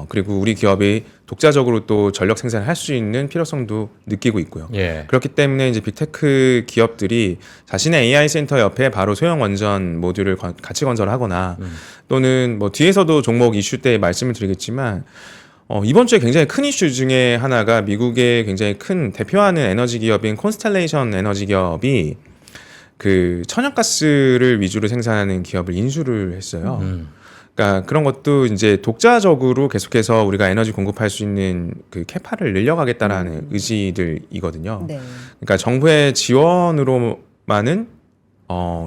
Speaker 3: 그리고 우리 기업이 독자적으로 또 전력 생산을 할 수 있는 필요성도 느끼고 있고요.
Speaker 1: 예.
Speaker 3: 그렇기 때문에 이제 빅테크 기업들이 자신의 AI 센터 옆에 바로 소형 원전 모듈을 같이 건설하거나 또는 뭐 뒤에서도 종목 이슈 때 말씀을 드리겠지만 이번 주에 굉장히 큰 이슈 중에 하나가 미국의 굉장히 큰 대표하는 에너지 기업인 콘스텔레이션 에너지 기업이 그 천연가스를 위주로 생산하는 기업을 인수를 했어요. 그러니까 그런 것도 이제 독자적으로 계속해서 우리가 에너지 공급할 수 있는 그 캐파를 늘려가겠다라는 의지들이거든요.
Speaker 2: 네.
Speaker 3: 그러니까 정부의 지원으로만은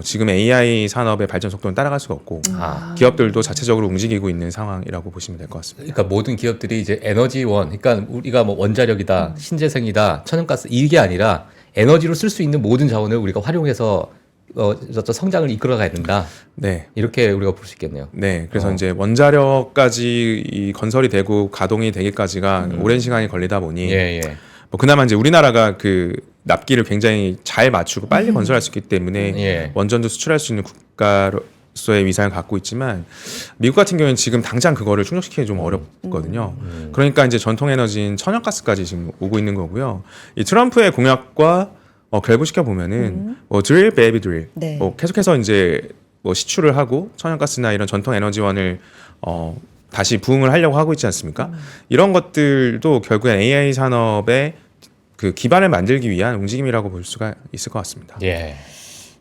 Speaker 3: 지금 AI 산업의 발전 속도는 따라갈 수가 없고 기업들도 자체적으로 움직이고 있는 상황이라고 보시면 될 것 같습니다.
Speaker 1: 그러니까 모든 기업들이 이제 에너지원, 그러니까 우리가 뭐 원자력이다, 신재생이다, 천연가스 이게 아니라 에너지로 쓸 수 있는 모든 자원을 우리가 활용해서 성장을 이끌어가야 된다.
Speaker 3: 네.
Speaker 1: 이렇게 우리가 볼 수 있겠네요.
Speaker 3: 네, 그래서 이제 원자력까지 이 건설이 되고 가동이 되기까지가 오랜 시간이 걸리다 보니
Speaker 1: 예, 예.
Speaker 3: 뭐 그나마 이제 우리나라가 그 납기를 굉장히 잘 맞추고 빨리 건설할 수 있기 때문에
Speaker 1: 예.
Speaker 3: 원전도 수출할 수 있는 국가로서의 위상을 갖고 있지만 미국 같은 경우는 지금 당장 그거를 충족시키기 좀 어렵거든요. 그러니까 이제 전통 에너지인 천연가스까지 지금 오고 있는 거고요. 이 트럼프의 공약과 결부시켜 보면은 뭐 드릴 베이비 드릴
Speaker 2: 네.
Speaker 3: 뭐 계속해서 이제 뭐 시추를 하고 천연가스나 이런 전통 에너지원을 다시 부흥을 하려고 하고 있지 않습니까? 이런 것들도 결국엔 AI 산업의 그 기반을 만들기 위한 움직임이라고 볼 수가 있을 것 같습니다.
Speaker 1: 예.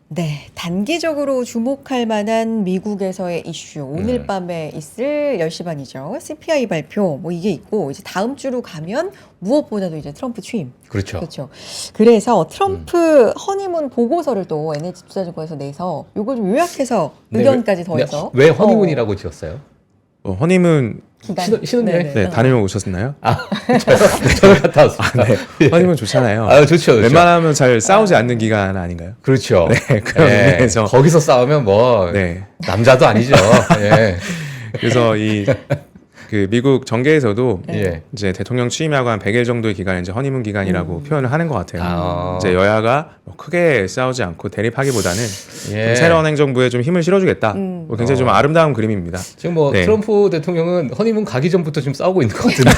Speaker 2: 네, 단기적으로 주목할 만한 미국에서의 이슈 오늘 밤에 있을 10시 반이죠. CPI 발표 뭐 이게 있고 이제 다음 주로 가면 무엇보다도 이제 트럼프 취임.
Speaker 1: 그렇죠.
Speaker 2: 그렇죠. 그래서 트럼프 허니문 보고서를 또 NH투자증권에서 내서 요걸 좀 요약해서 의견까지 더해서
Speaker 1: 왜 허니문이라고 지었어요?
Speaker 3: 허니문
Speaker 1: 신혼여행?
Speaker 2: 네네.
Speaker 3: 네, 다녀 오셨나요?
Speaker 1: 저는 갔다 왔습니다.
Speaker 3: 허니문 좋잖아요.
Speaker 1: 아, 좋죠, 좋죠.
Speaker 3: 웬만하면 잘 싸우지 않는 기간 아닌가요?
Speaker 1: 그렇죠.
Speaker 3: 네, 그런 의미에서
Speaker 1: 거기서 싸우면 뭐
Speaker 3: 네.
Speaker 1: 남자도 아니죠. 예.
Speaker 3: 그래서 이 그 미국 정계에서도
Speaker 1: 예.
Speaker 3: 이제 대통령 취임하고 한 100일 정도의 기간을 이제 허니문 기간이라고 표현을 하는 것 같아요.
Speaker 1: 아.
Speaker 3: 이제 여야가 뭐 크게 싸우지 않고 대립하기보다는
Speaker 1: 예.
Speaker 3: 좀 새로운 행정부에 좀 힘을 실어주겠다. 뭐 굉장히 좀 아름다운 그림입니다.
Speaker 1: 지금 뭐
Speaker 3: 네.
Speaker 1: 트럼프 대통령은 허니문 가기 전부터 지금 싸우고 있는 것 같은데.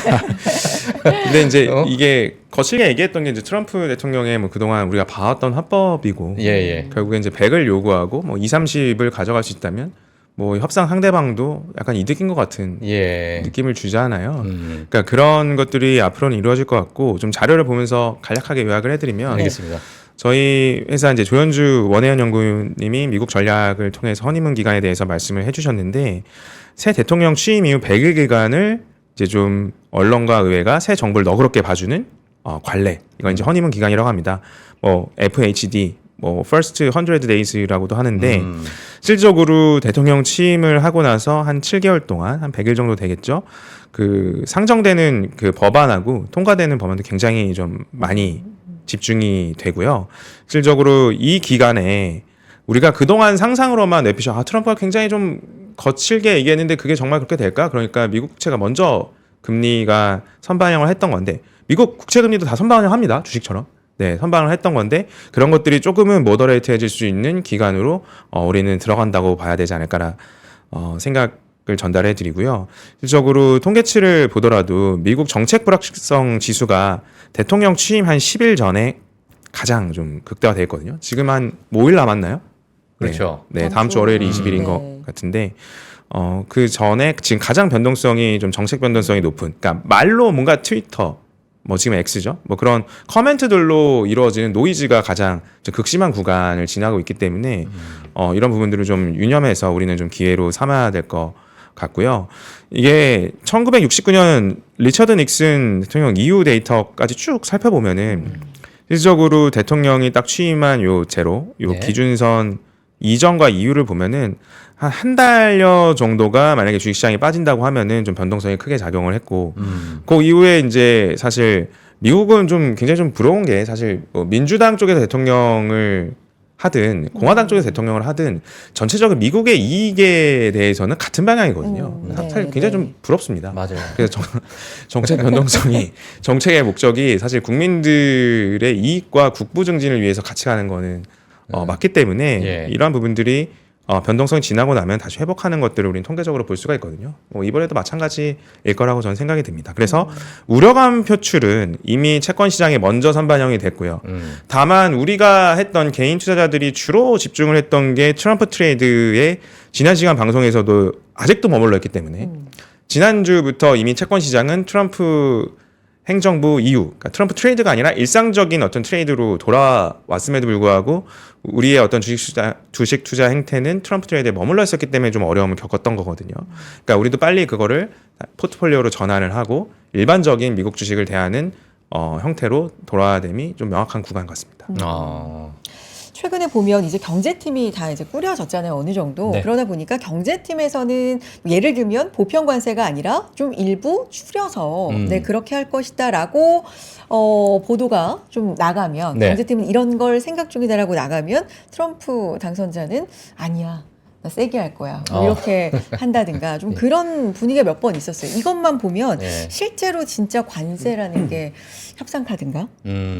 Speaker 3: 근데 이제 이게 거칠게 얘기했던 게 이제 트럼프 대통령의 뭐 그동안 우리가 봐왔던 화법이고
Speaker 1: 예, 예.
Speaker 3: 결국에 이제 100을 요구하고 뭐 2, 30을 가져갈 수 있다면 뭐 협상 상대방도 약간 이득인 것 같은
Speaker 1: 예.
Speaker 3: 느낌을 주잖아요. 그러니까 그런 것들이 앞으로는 이루어질 것 같고 좀 자료를 보면서 간략하게 요약을 해드리면
Speaker 1: 알겠습니다.
Speaker 3: 저희 회사 이제 조현주 원혜연 연구님이 미국 전략을 통해서 허니문 기간에 대해서 말씀을 해주셨는데 새 대통령 취임 이후 100일 기간을 이제 좀 언론과 의회가 새 정부를 너그럽게 봐주는 관례 이건 이제 허니문 기간이라고 합니다. 뭐 FHD 뭐 First 100 Days라고도 하는데 실질적으로 대통령 취임을 하고 나서 한 7개월 동안 한 100일 정도 되겠죠. 그 상정되는 그 법안하고 통과되는 법안도 굉장히 좀 많이 집중이 되고요. 실질적으로 이 기간에 우리가 그동안 상상으로만 내피셔 트럼프가 굉장히 좀 거칠게 얘기했는데 그게 정말 그렇게 될까? 그러니까 미국 국채가 먼저 금리가 선반영을 했던 건데 미국 국채 금리도 다 선반영합니다. 주식처럼. 네, 선방을 했던 건데 그런 것들이 조금은 모더레이트해질 수 있는 기간으로 우리는 들어간다고 봐야 되지 않을까라 생각을 전달해 드리고요. 실질적으로 통계치를 보더라도 미국 정책 불확실성 지수가 대통령 취임 한 10일 전에 가장 좀 극대화돼 있거든요. 지금 한 5일 남았나요?
Speaker 1: 그렇죠.
Speaker 3: 네, 다음 주 월요일이 20일인 것 같은데 그 전에 지금 가장 변동성이 좀 정책 변동성이 높은 그러니까 말로 뭔가 트위터 뭐 지금 X죠. 뭐 그런 커멘트들로 이루어지는 노이즈가 가장 좀 극심한 구간을 지나고 있기 때문에 이런 부분들을 좀 유념해서 우리는 좀 기회로 삼아야 될 것 같고요. 이게 1969년 리처드 닉슨 대통령 이후 데이터까지 쭉 살펴보면은 실질적으로 대통령이 딱 취임한 요 제로, 요
Speaker 1: 네.
Speaker 3: 기준선 이전과 이후를 보면은 한 달여 정도가 만약에 주식시장이 빠진다고 하면은 좀 변동성이 크게 작용을 했고, 그 이후에 이제 사실 미국은 좀 굉장히 좀 부러운 게 사실 뭐 민주당 쪽에서 대통령을 하든 공화당 쪽에서 대통령을 하든 전체적으로 미국의 이익에 대해서는 같은 방향이거든요. 사실 굉장히
Speaker 2: 네.
Speaker 3: 좀 부럽습니다.
Speaker 1: 맞아요.
Speaker 3: 그래서 정책 변동성이 정책의 목적이 사실 국민들의 이익과 국부 증진을 위해서 같이 가는 거는 맞기 때문에
Speaker 1: 예.
Speaker 3: 이러한 부분들이 변동성이 지나고 나면 다시 회복하는 것들을 우리는 통계적으로 볼 수가 있거든요. 이번에도 마찬가지일 거라고 저는 생각이 듭니다. 그래서 우려감 표출은 이미 채권 시장에 먼저 선반영이 됐고요. 다만 우리가 했던 개인 투자자들이 주로 집중을 했던 게 트럼프 트레이드의 지난 시간 방송에서도 아직도 머물러 있기 때문에 지난주부터 이미 채권 시장은 트럼프 행정부 이후, 그러니까 트럼프 트레이드가 아니라 일상적인 어떤 트레이드로 돌아왔음에도 불구하고 우리의 어떤 주식 투자 행태는 트럼프 트레이드에 머물러 있었기 때문에 좀 어려움을 겪었던 거거든요. 그러니까 우리도 빨리 그거를 포트폴리오로 전환을 하고 일반적인 미국 주식을 대하는 형태로 돌아야 됨이 좀 명확한 구간 같습니다.
Speaker 2: 최근에 보면 이제 경제팀이 다 이제 꾸려졌잖아요, 어느 정도.
Speaker 1: 네.
Speaker 2: 그러다 보니까 경제팀에서는 예를 들면 보편 관세가 아니라 좀 일부 줄여서 네, 그렇게 할 것이다라고 보도가 좀 나가면
Speaker 1: 네.
Speaker 2: 경제팀은 이런 걸 생각 중이다라고 나가면 트럼프 당선자는 아니야. 나 세게 할 거야. 뭐 이렇게 한다든가 좀 그런 분위기가 몇 번 있었어요. 이것만 보면
Speaker 1: 네.
Speaker 2: 실제로 진짜 관세라는 게 협상 카드인가?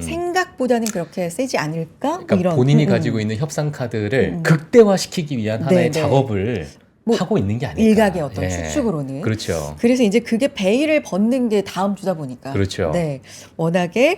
Speaker 2: 생각보다는 그렇게 세지 않을까?
Speaker 1: 그러니까
Speaker 2: 이런
Speaker 1: 본인이 가지고 있는 협상 카드를 극대화시키기 위한 하나의
Speaker 2: 네, 네.
Speaker 1: 작업을
Speaker 2: 뭐
Speaker 1: 하고 있는 게 아닐까.
Speaker 2: 일각의 어떤
Speaker 1: 예.
Speaker 2: 추측으로는.
Speaker 1: 그렇죠.
Speaker 2: 그래서 이제 그게 베일을 벗는 게 다음 주다 보니까.
Speaker 1: 그렇죠.
Speaker 2: 네. 워낙에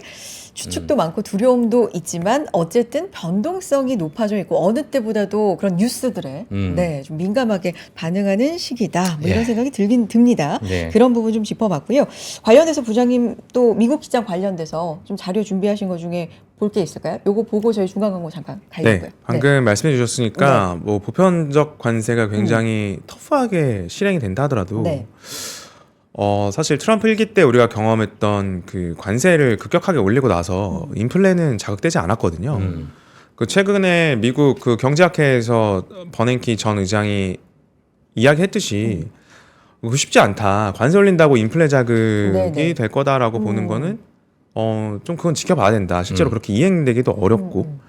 Speaker 2: 추측도 많고 두려움도 있지만 어쨌든 변동성이 높아져 있고 어느 때보다도 그런 뉴스들에 네, 좀 민감하게 반응하는 시기다. 뭐 이런
Speaker 1: 예.
Speaker 2: 생각이 들긴 듭니다.
Speaker 1: 네.
Speaker 2: 그런 부분 좀 짚어봤고요. 관련해서 부장님 또 미국 시장 관련돼서 좀 자료 준비하신 것 중에 볼 게 있을까요? 요거 보고 저희 중간 광고 잠깐 가려고요.
Speaker 3: 네, 방금 말씀해 주셨으니까 뭐 보편적 관세가 굉장히 터프하게 실행이 된다 하더라도
Speaker 2: 네.
Speaker 3: 사실 트럼프 1기 때 우리가 경험했던 그 관세를 급격하게 올리고 나서 인플레는 자극되지 않았거든요. 그 최근에 미국 그 경제학회에서 버냉키 전 의장이 이야기했듯이 그거 쉽지 않다. 관세 올린다고 인플레 자극이
Speaker 2: 네네.
Speaker 3: 될 거다라고 보는 거는 좀 그건 지켜봐야 된다. 실제로 그렇게 이행되기도 어렵고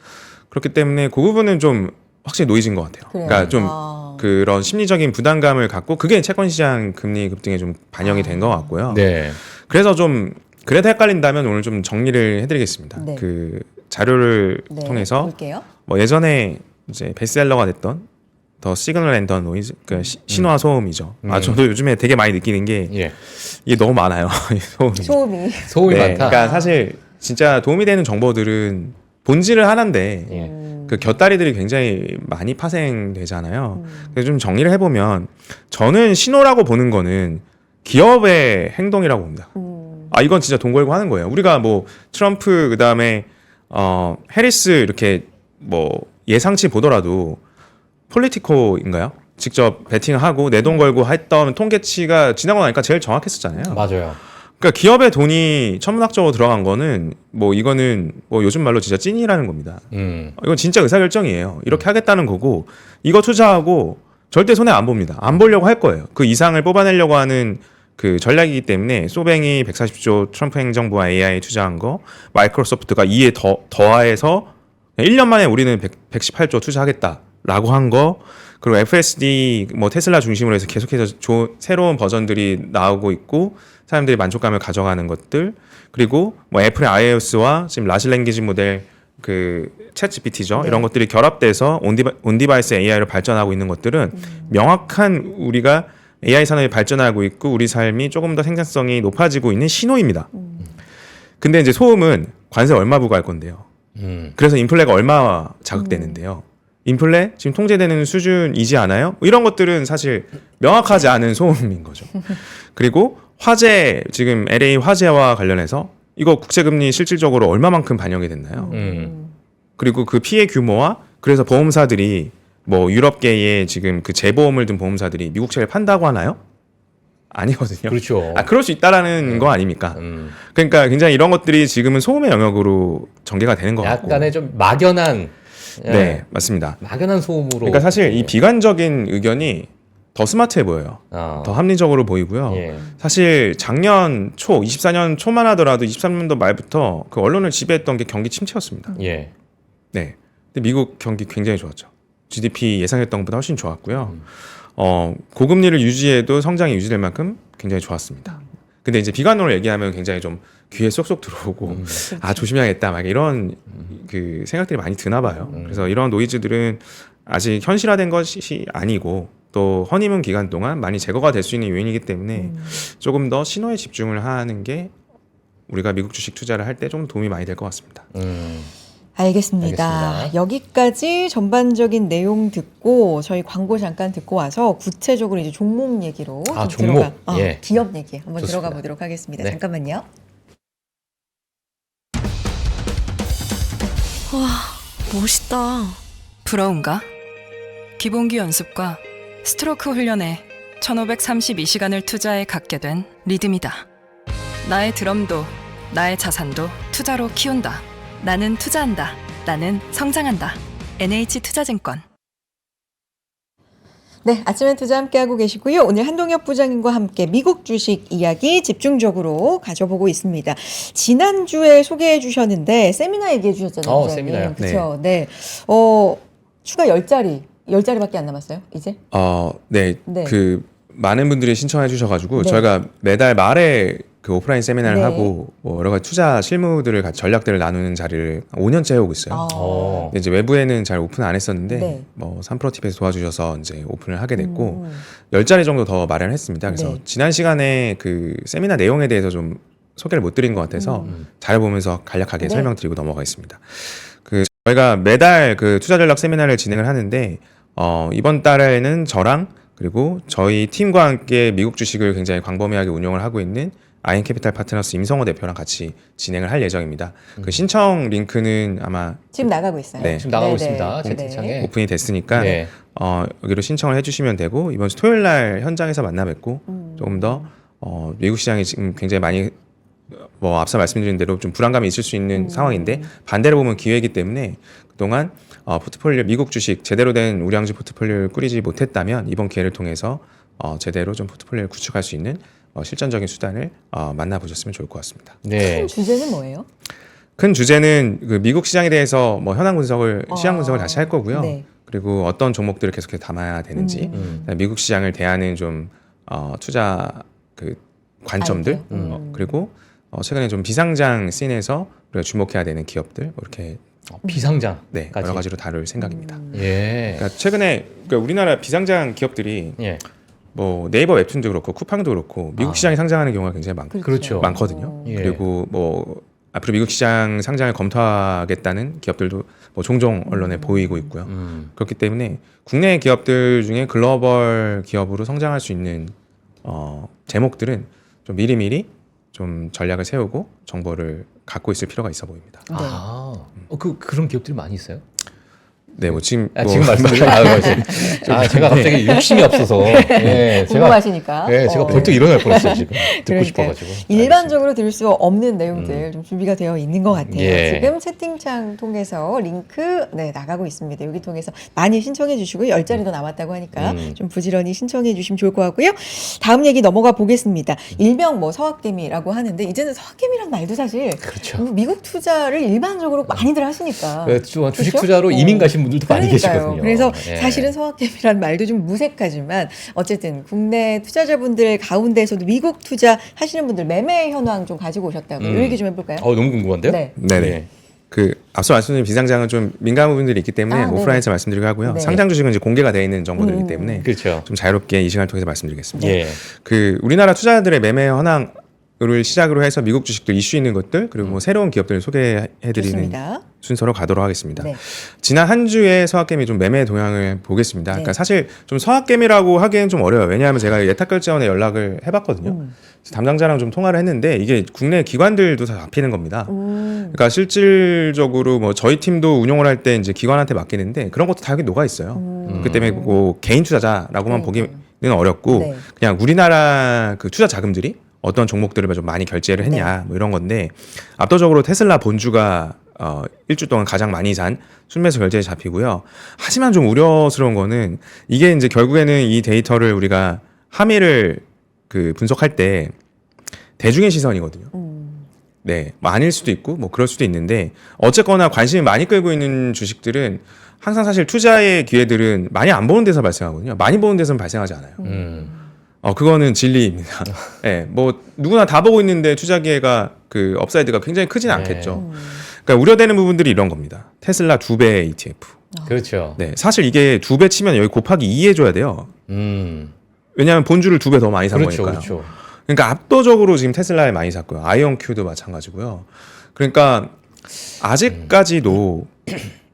Speaker 3: 그렇기 때문에 그 부분은 좀 확실히 노이즈인 것 같아요.
Speaker 2: 그래요.
Speaker 3: 그러니까 좀
Speaker 2: 아.
Speaker 3: 그런 심리적인 부담감을 갖고 그게 채권시장 금리 급등에 좀 반영이 된 것 같고요.
Speaker 1: 네.
Speaker 3: 그래서 좀 그래도 헷갈린다면 오늘 좀 정리를 해드리겠습니다.
Speaker 2: 네.
Speaker 3: 그 자료를
Speaker 2: 네,
Speaker 3: 통해서
Speaker 2: 볼게요.
Speaker 3: 뭐 예전에 이제 베스트셀러가 됐던 더 시그널 앤 더 노이즈, 그 신호와 소음이죠. 저도 요즘에 되게 많이 느끼는 게
Speaker 1: 예.
Speaker 3: 이게 너무 많아요. 이 소음이.
Speaker 2: 소음이.
Speaker 1: 소음이
Speaker 3: 네,
Speaker 1: 많다.
Speaker 3: 그러니까 사실 진짜 도움이 되는 정보들은 본질을 하나인데
Speaker 1: 예.
Speaker 3: 그 곁다리들이 굉장히 많이 파생되잖아요. 그래서 좀 정리를 해보면 저는 신호라고 보는 거는 기업의 행동이라고 봅니다. 이건 진짜 돈 걸고 하는 거예요. 우리가 뭐 트럼프 그다음에 해리스 이렇게 뭐 예상치 보더라도 폴리티코인가요? 직접 베팅하고 내 돈 걸고 했던 통계치가 지나고 나니까 제일 정확했었잖아요.
Speaker 1: 맞아요.
Speaker 3: 그러니까 기업의 돈이 천문학적으로 들어간 거는 뭐 이거는 뭐 요즘 말로 진짜 찐이라는 겁니다. 이건 진짜 의사결정이에요. 이렇게 하겠다는 거고 이거 투자하고 절대 손해 안 봅니다. 안 보려고 할 거예요. 그 이상을 뽑아내려고 하는 그 전략이기 때문에 소뱅이 140조 트럼프 행정부와 AI 투자한 거 마이크로소프트가 이에 더하해서 1년 만에 우리는 118조 투자하겠다라고 한 거 그리고 FSD 뭐 테슬라 중심으로 해서 계속해서 새로운 버전들이 나오고 있고 사람들이 만족감을 가져가는 것들 그리고 뭐 애플의 iOS와 지금 라지 랭귀지 모델 그 챗GPT죠.
Speaker 2: 네.
Speaker 3: 이런 것들이 결합돼서 온디바이스 AI로 발전하고 있는 것들은 명확한 우리가 AI 산업이 발전하고 있고 우리 삶이 조금 더 생산성이 높아지고 있는 신호입니다. 근데 이제 소음은 관세 얼마 부과할 건데요. 그래서 인플레가 얼마 자극되는데요. 인플레 지금 통제되는 수준이지 않아요? 이런 것들은 사실 명확하지 않은 소음인 거죠. 그리고 화재 지금 LA 화재와 관련해서 이거 국채금리 실질적으로 얼마만큼 반영이 됐나요? 그리고 그 피해 규모와 그래서 보험사들이 뭐 유럽계의 지금 그 재보험을 든 보험사들이 미국채를 판다고 하나요? 아니거든요.
Speaker 1: 그렇죠.
Speaker 3: 그럴 수 있다라는 거 아닙니까? 그러니까 굉장히 이런 것들이 지금은 소음의 영역으로 전개가 되는 것 같고.
Speaker 1: 약간의 좀 막연한
Speaker 3: 네, 맞습니다.
Speaker 1: 막연한 소음으로.
Speaker 3: 그러니까 사실 이 비관적인 의견이 더 스마트해 보여요. 더 합리적으로 보이고요.
Speaker 1: 예.
Speaker 3: 사실 작년 초, 24년 초만 하더라도 23년도 말부터 그 언론을 지배했던 게 경기 침체였습니다.
Speaker 1: 예.
Speaker 3: 네. 근데 미국 경기 굉장히 좋았죠. GDP 예상했던 것보다 훨씬 좋았고요. 고금리를 유지해도 성장이 유지될 만큼 굉장히 좋았습니다. 근데 이제 비관론을 얘기하면 굉장히 좀 귀에 쏙쏙 들어오고 아 조심해야겠다 막 이런 그 생각들이 많이 드나 봐요. 그래서 이런 노이즈들은 아직 현실화된 것이 아니고 또 허니문 기간 동안 많이 제거가 될 수 있는 요인이기 때문에 조금 더 신호에 집중을 하는 게 우리가 미국 주식 투자를 할 때 좀 도움이 많이 될 것 같습니다.
Speaker 2: 알겠습니다.
Speaker 1: 알겠습니다.
Speaker 2: 여기까지 전반적인 내용 듣고 저희 광고 잠깐 듣고 와서 구체적으로 이제 종목 얘기로 좀
Speaker 1: 종목. 예.
Speaker 2: 기업 얘기 한번
Speaker 1: 좋습니다.
Speaker 2: 들어가 보도록 하겠습니다.
Speaker 1: 네.
Speaker 2: 잠깐만요.
Speaker 4: 와, 멋있다. 부러운가? 기본기 연습과 스트로크 훈련에 1532시간을 투자해 갖게 된 리듬이다. 나의 드럼도 나의 자산도 투자로 키운다. 나는 투자한다. 나는 성장한다. NH투자증권.
Speaker 2: 네, 아침엔 투자 함께하고 계시고요. 오늘 한동혁 부장님과 함께 미국 주식 이야기 집중적으로 가져보고 있습니다. 지난주에 소개해 주셨는데 세미나 얘기해 주셨잖아요. 부장님.
Speaker 1: 세미나요.
Speaker 2: 그렇죠. 네. 추가 10자리밖에 안 남았어요, 이제?
Speaker 3: 네.
Speaker 2: 네.
Speaker 3: 그 많은 분들이 신청해 주셔가지고
Speaker 2: 네.
Speaker 3: 저희가 매달 말에 그 오프라인 세미나를
Speaker 2: 네.
Speaker 3: 하고 뭐 여러 가지 투자 실무들을 전략들을 나누는 자리를 5년째 해오고 있어요. 근데 이제 외부에는 잘 오픈 안 했었는데
Speaker 2: 네.
Speaker 3: 뭐 3프로팁에서 도와주셔서 이제 오픈을 하게 됐고 10자리 정도 더 마련을 했습니다. 그래서
Speaker 2: 네.
Speaker 3: 지난 시간에 그 세미나 내용에 대해서 좀 소개를 못 드린 것 같아서 잘해보면서 간략하게
Speaker 2: 네.
Speaker 3: 설명드리고 넘어가겠습니다. 그 저희가 매달 그 투자 전략 세미나를 진행을 하는데 이번 달에는 저랑 그리고 저희 팀과 함께 미국 주식을 굉장히 광범위하게 운용을 하고 있는 아이엔캐피탈 파트너스 임성호 대표랑 같이 진행을 할 예정입니다. 그 신청 링크는 아마
Speaker 2: 지금 나가고 있어요.
Speaker 3: 네.
Speaker 1: 지금 나가고
Speaker 2: 네,
Speaker 1: 있습니다.
Speaker 2: 네.
Speaker 1: 채팅창에.
Speaker 3: 오픈이 됐으니까
Speaker 1: 네.
Speaker 3: 여기로 신청을 해주시면 되고 이번 주 토요일 날 현장에서 만나 뵙고 조금 더 미국 시장이 지금 굉장히 많이 뭐 앞서 말씀드린 대로 좀 불안감이 있을 수 있는 상황인데 반대로 보면 기회이기 때문에 그동안 포트폴리오 미국 주식 제대로 된 우량주 포트폴리오를 꾸리지 못했다면 이번 기회를 통해서 제대로 좀 포트폴리오를 구축할 수 있는 실전적인 수단을 만나보셨으면 좋을 것 같습니다.
Speaker 1: 네.
Speaker 2: 큰 주제는 뭐예요?
Speaker 3: 큰 주제는 그 미국 시장에 대해서 뭐 현황 분석을 시장 분석을 다시 할 거고요.
Speaker 2: 네.
Speaker 3: 그리고 어떤 종목들을 계속해서 담아야 되는지 미국 시장을 대하는 좀 투자 그 관점들
Speaker 2: 아이디어.
Speaker 3: 그리고 최근에 좀 비상장 씬에서 우리가 주목해야 되는 기업들 뭐 이렇게
Speaker 1: 비상장.
Speaker 3: 네, 여러 가지로 다룰 생각입니다.
Speaker 1: 예.
Speaker 3: 그러니까 최근에 그러니까 우리나라 비상장 기업들이
Speaker 1: 예.
Speaker 3: 뭐 네이버 웹툰도 그렇고 쿠팡도 그렇고 미국 시장에 상장하는 경우가 굉장히
Speaker 1: 그렇죠.
Speaker 3: 많거든요.
Speaker 1: 예.
Speaker 3: 그리고 뭐 앞으로 미국 시장 상장을 검토하겠다는 기업들도 뭐 종종 언론에 보이고 있고요. 그렇기 때문에 국내 기업들 중에 글로벌 기업으로 성장할 수 있는 제목들은 좀 미리미리 좀 전략을 세우고 정보를 갖고 있을 필요가 있어 보입니다.
Speaker 2: 네.
Speaker 1: 그런 기업들이 많이 있어요?
Speaker 3: 네, 뭐 지금
Speaker 1: 지금 말씀드린 제가 갑자기 욕심이 없어서 예,
Speaker 2: 궁금하시니까.
Speaker 1: 제가 벌떡 일어날 뻔했어요 지금 듣고
Speaker 2: 그러니까요.
Speaker 1: 싶어가지고
Speaker 2: 일반적으로 들을 수 없는 내용들 좀 준비가 되어 있는 것 같아요.
Speaker 1: 예.
Speaker 2: 지금 채팅창 통해서 링크 나가고 있습니다. 여기 통해서 많이 신청해 주시고 10자리 더 남았다고 하니까 좀 부지런히 신청해 주시면 좋을 것 같고요. 다음 얘기 넘어가 보겠습니다. 일명 뭐 서학개미라고 하는데 이제는 서학개미란 말도 사실
Speaker 1: 그렇죠.
Speaker 2: 미국 투자를 일반적으로 많이들 하시니까.
Speaker 1: 주식
Speaker 2: 그렇죠?
Speaker 1: 투자로 이민 가신 분들도 많이 계시거든요.
Speaker 2: 그래서
Speaker 1: 예.
Speaker 2: 사실은 서학개미란 말도 좀 무색하지만 어쨌든 국내 투자자분들 가운데서도 미국 투자 하시는 분들 매매 현황 좀 가지고 오셨다고 이 얘기 좀 해볼까요?
Speaker 1: 너무 궁금한데요?
Speaker 2: 네.
Speaker 3: 네네.
Speaker 1: 예.
Speaker 3: 그 앞서 말씀드린 비상장은 좀 민감한 부분들이 있기 때문에
Speaker 2: 네네.
Speaker 3: 오프라인에서 말씀드리고 하고요.
Speaker 2: 네.
Speaker 3: 상장 주식은 이제 공개가 되어 있는 정보들이기 때문에
Speaker 1: 그렇죠.
Speaker 3: 좀 자유롭게 이 시간을 통해서 말씀드리겠습니다.
Speaker 1: 예.
Speaker 3: 그 우리나라 투자자들의 매매 현황 을 시작으로 해서 미국 주식들 이슈 있는 것들 그리고 뭐 새로운 기업들을 소개해드리는
Speaker 2: 좋습니다.
Speaker 3: 순서로 가도록 하겠습니다.
Speaker 2: 네.
Speaker 3: 지난 한 주의 서학개미 좀 매매 동향을 보겠습니다.
Speaker 2: 네.
Speaker 3: 그러니까 사실 좀 서학개미라고 하기엔 좀 어려워요. 왜냐하면 제가 예탁결제원에 연락을 해봤거든요. 담당자랑 좀 통화를 했는데 이게 국내 기관들도 다 잡히는 겁니다. 그러니까 실질적으로 뭐 저희 팀도 운용을 할 때 이제 기관한테 맡기는데 그런 것도 다 여기 녹아 있어요. 그 때문에 뭐 개인 투자자라고만 보기는 어렵고
Speaker 2: 네.
Speaker 3: 그냥 우리나라 그 투자 자금들이 어떤 종목들을 좀 많이 결제를 했냐 뭐 이런 건데 압도적으로 테슬라 본주가 일주 동안 가장 많이 산 순매수 결제에 잡히고요. 하지만 좀 우려스러운 거는 이게 이제 결국에는 이 데이터를 우리가 함의를 그 분석할 때 대중의 시선이거든요. 네, 뭐 아닐 수도 있고 뭐 그럴 수도 있는데 어쨌거나 관심이 많이 끌고 있는 주식들은 항상 사실 투자의 기회들은 많이 안 보는 데서 발생하거든요. 많이 보는 데서는 발생하지 않아요. 그거는 진리입니다. 네, 뭐 누구나 다 보고 있는데 투자 기회가 그 업사이드가 굉장히 크진 않겠죠. 그러니까 우려되는 부분들이 이런 겁니다. 테슬라 2배 ETF.
Speaker 1: 그렇죠.
Speaker 3: 네, 사실 이게 2배 치면 여기 곱하기 2 해줘야 돼요. 왜냐하면 본주를 2배 더 많이 산
Speaker 1: 그렇죠,
Speaker 3: 거니까요.
Speaker 1: 그렇죠.
Speaker 3: 그러니까 압도적으로 지금 테슬라에 많이 샀고요. 아이온큐도 마찬가지고요. 그러니까 아직까지도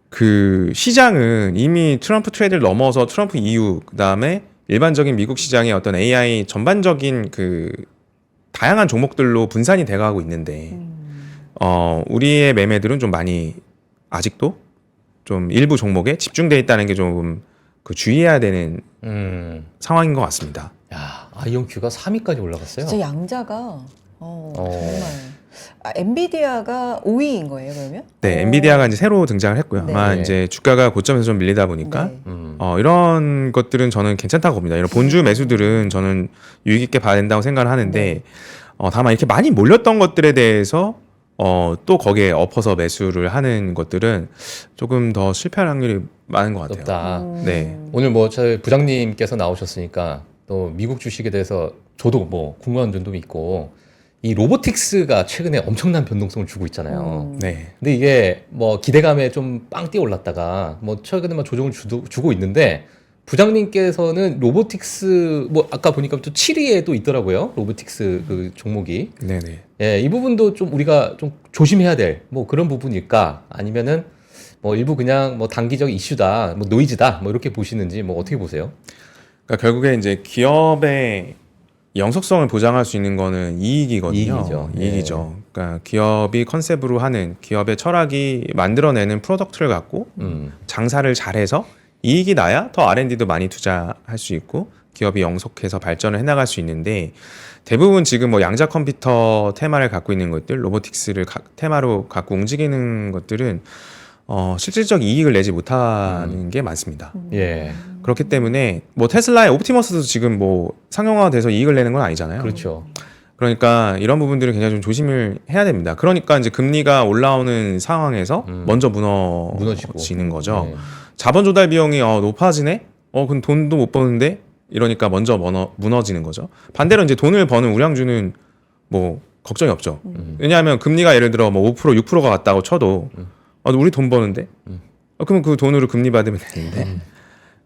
Speaker 3: 그 시장은 이미 트럼프 트레이드를 넘어서 트럼프 이후 그다음에 일반적인 미국 시장의 어떤 AI 전반적인 그 다양한 종목들로 분산이 돼가고 있는데 우리의 매매들은 좀 많이 아직도 좀 일부 종목에 집중돼 있다는 게 좀 그 주의해야 되는 상황인 것 같습니다.
Speaker 1: 야, 아이온큐가 3위까지 올라갔어요.
Speaker 2: 진짜 양자가 정말 엔비디아가 5위인 거예요, 그러면?
Speaker 3: 네, 엔비디아가 이제 새로 등장을 했고요.
Speaker 2: 네.
Speaker 3: 아마
Speaker 1: 네.
Speaker 3: 이제 주가가 고점에서 좀 밀리다 보니까
Speaker 2: 네.
Speaker 3: 이런 것들은 저는 괜찮다고 봅니다. 이런 본주 매수들은 저는 유익 있게 봐야 된다고 생각을 하는데 다만 이렇게 많이 몰렸던 것들에 대해서 또 거기에 엎어서 매수를 하는 것들은 조금 더 실패할 확률이 많은 것 같아요.
Speaker 1: 높다.
Speaker 3: 네.
Speaker 1: 오늘 뭐 저희 부장님께서 나오셨으니까 또 미국 주식에 대해서 저도 뭐 궁금한 점도 있고 이 로보틱스가 최근에 엄청난 변동성을 주고 있잖아요.
Speaker 3: 네.
Speaker 1: 근데 이게 뭐 기대감에 좀 빵 뛰어 올랐다가 뭐 최근에 막 조정을 주고 있는데 부장님께서는 로보틱스 뭐 아까 보니까 또 7위에 또 있더라고요. 로보틱스 그 종목이.
Speaker 3: 네네.
Speaker 1: 예, 이 부분도 좀 우리가 좀 조심해야 될 뭐 그런 부분일까? 아니면은 뭐 일부 그냥 뭐 단기적 이슈다, 뭐 노이즈다, 뭐 이렇게 보시는지 뭐 어떻게 보세요?
Speaker 3: 그러니까 결국에 이제 기업의 영속성을 보장할 수 있는 거는 이익이거든요.
Speaker 1: 이익이죠.
Speaker 3: 그러니까 기업이 컨셉으로 하는 기업의 철학이 만들어내는 프로덕트를 갖고 장사를 잘해서 이익이 나야 더 R&D도 많이 투자할 수 있고 기업이 영속해서 발전을 해나갈 수 있는데 대부분 지금 뭐 양자 컴퓨터 테마를 갖고 있는 것들, 로보틱스를 테마로 갖고 움직이는 것들은 실질적 이익을 내지 못하는 게 많습니다.
Speaker 1: 예,
Speaker 3: 그렇기 때문에 뭐 테슬라의 옵티머스도 지금 뭐 상용화돼서 이익을 내는 건 아니잖아요.
Speaker 1: 그렇죠.
Speaker 3: 그러니까 이런 부분들은 굉장히 좀 조심을 해야 됩니다. 그러니까 이제 금리가 올라오는 상황에서 먼저 무너지는 거죠.
Speaker 1: 네.
Speaker 3: 자본 조달 비용이 높아지네? 그럼 돈도 못 버는데? 이러니까 먼저 무너지는 거죠. 반대로 이제 돈을 버는 우량주는 뭐 걱정이 없죠. 왜냐하면 금리가 예를 들어 뭐 5%, 6%가 갔다고 쳐도 우리 돈 버는데? 그러면 그 돈으로 금리 받으면 되는데.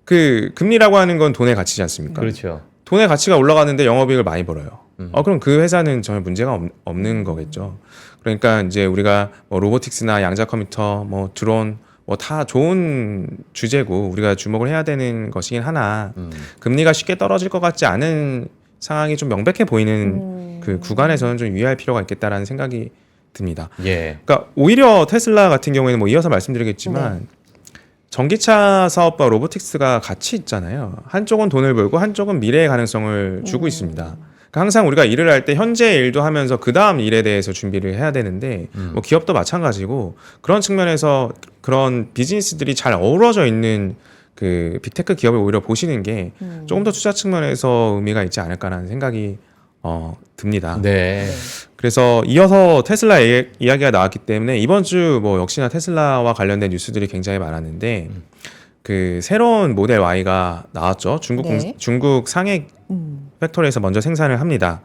Speaker 3: 그 금리라고 하는 건 돈의 가치지 않습니까?
Speaker 1: 그렇죠.
Speaker 3: 돈의 가치가 올라가는데 영업이익을 많이 벌어요. 그럼 그 회사는 전혀 문제가 없는 거겠죠. 그러니까 이제 우리가 뭐 로보틱스나 양자 컴퓨터, 뭐 드론 뭐 다 좋은 주제고 우리가 주목을 해야 되는 것이긴 하나 금리가 쉽게 떨어질 것 같지 않은 상황이 좀 명백해 보이는 그 구간에서는 좀 유의할 필요가 있겠다라는 생각이 듭니다.
Speaker 1: 예.
Speaker 3: 그러니까 오히려 테슬라 같은 경우에는 뭐 이어서 말씀드리겠지만 전기차 사업과 로보틱스가 같이 있잖아요. 한쪽은 돈을 벌고 한쪽은 미래의 가능성을 주고 있습니다. 그러니까 항상 우리가 일을 할 때 현재 일도 하면서 그 다음 일에 대해서 준비를 해야 되는데 뭐 기업도 마찬가지고 그런 측면에서 그런 비즈니스들이 잘 어우러져 있는 그 빅테크 기업을 오히려 보시는 게 조금 더 투자 측면에서 의미가 있지 않을까라는 생각이 듭니다.
Speaker 1: 네.
Speaker 3: 그래서 이어서 테슬라 이야기가 나왔기 때문에 이번 주 뭐 역시나 테슬라와 관련된 뉴스들이 굉장히 많았는데 그 새로운 모델 Y가 나왔죠. 중국 상해 팩토리에서 먼저 생산을 합니다.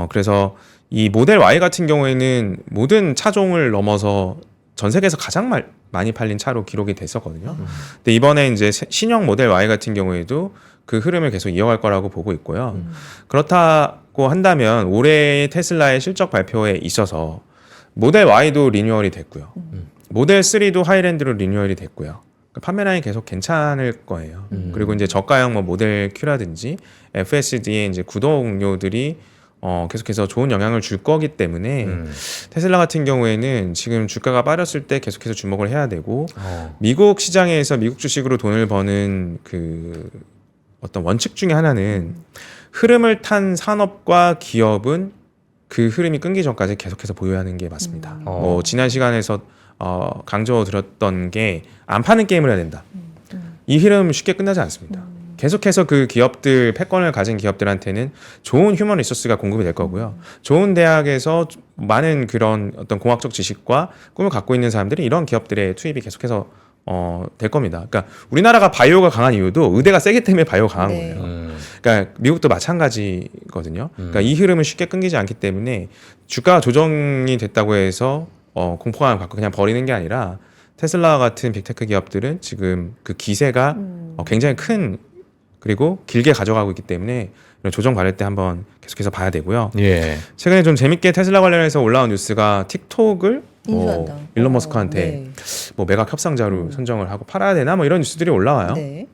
Speaker 3: 그래서 이 모델 Y 같은 경우에는 모든 차종을 넘어서 전 세계에서 가장 많이 팔린 차로 기록이 됐었거든요. 근데 이번에 이제 신형 모델 Y 같은 경우에도 그 흐름을 계속 이어갈 거라고 보고 있고요. 고 한다면 올해 테슬라의 실적 발표에 있어서 모델 Y도 리뉴얼이 됐고요. 모델 3도 하이랜드로 리뉴얼이 됐고요. 그러니까 판매 라인이 계속 괜찮을 거예요. 그리고 이제 저가형 뭐 모델 Q라든지 FSD의 이제 구독료들이 계속해서 좋은 영향을 줄 거기 때문에 테슬라 같은 경우에는 지금 주가가 빠졌을 때 계속해서 주목을 해야 되고 미국 시장에서 미국 주식으로 돈을 버는 그 어떤 원칙 중에 하나는 흐름을 탄 산업과 기업은 그 흐름이 끊기 전까지 계속해서 보유하는 게 맞습니다. 뭐 지난 시간에서 강조드렸던 게 안 파는 게임을 해야 된다. 이 흐름 쉽게 끝나지 않습니다. 계속해서 그 기업들, 패권을 가진 기업들한테는 좋은 휴먼 리소스가 공급이 될 거고요. 좋은 대학에서 많은 그런 어떤 공학적 지식과 꿈을 갖고 있는 사람들이 이런 기업들의 투입이 계속해서 될 겁니다. 그러니까 우리나라가 바이오가 강한 이유도 의대가 세기 때문에 바이오가 강한
Speaker 2: 네.
Speaker 3: 거예요. 그러니까 미국도 마찬가지거든요. 그러니까 이 흐름을 쉽게 끊기지 않기 때문에 주가 조정이 됐다고 해서 공포감을 갖고 그냥 버리는 게 아니라 테슬라 같은 빅테크 기업들은 지금 그 기세가 굉장히 큰 그리고 길게 가져가고 있기 때문에 이런 조정 받을 때 한번 계속해서 봐야 되고요.
Speaker 1: 예.
Speaker 3: 최근에 좀 재밌게 테슬라 관련해서 올라온 뉴스가 틱톡을
Speaker 2: 인수한다.
Speaker 3: 일론 머스크한테
Speaker 2: 네.
Speaker 3: 뭐 매각 협상자로 선정을 하고 팔아야 되나 뭐 이런 뉴스들이 올라와요.
Speaker 2: 네.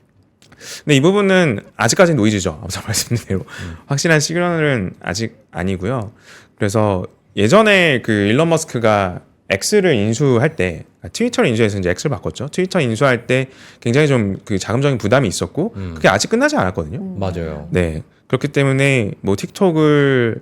Speaker 3: 근데 이 부분은 아직까지는 노이즈죠. 앞서 말씀드린 대로 확실한 시그널은 아직 아니고요. 그래서 예전에 그 일론 머스크가 X를 인수할 때 트위터를 인수해서 이제 X를 바꿨죠. 트위터 인수할 때 굉장히 좀 그 자금적인 부담이 있었고 그게 아직 끝나지 않았거든요.
Speaker 1: 맞아요.
Speaker 3: 네. 그렇기 때문에 뭐 틱톡을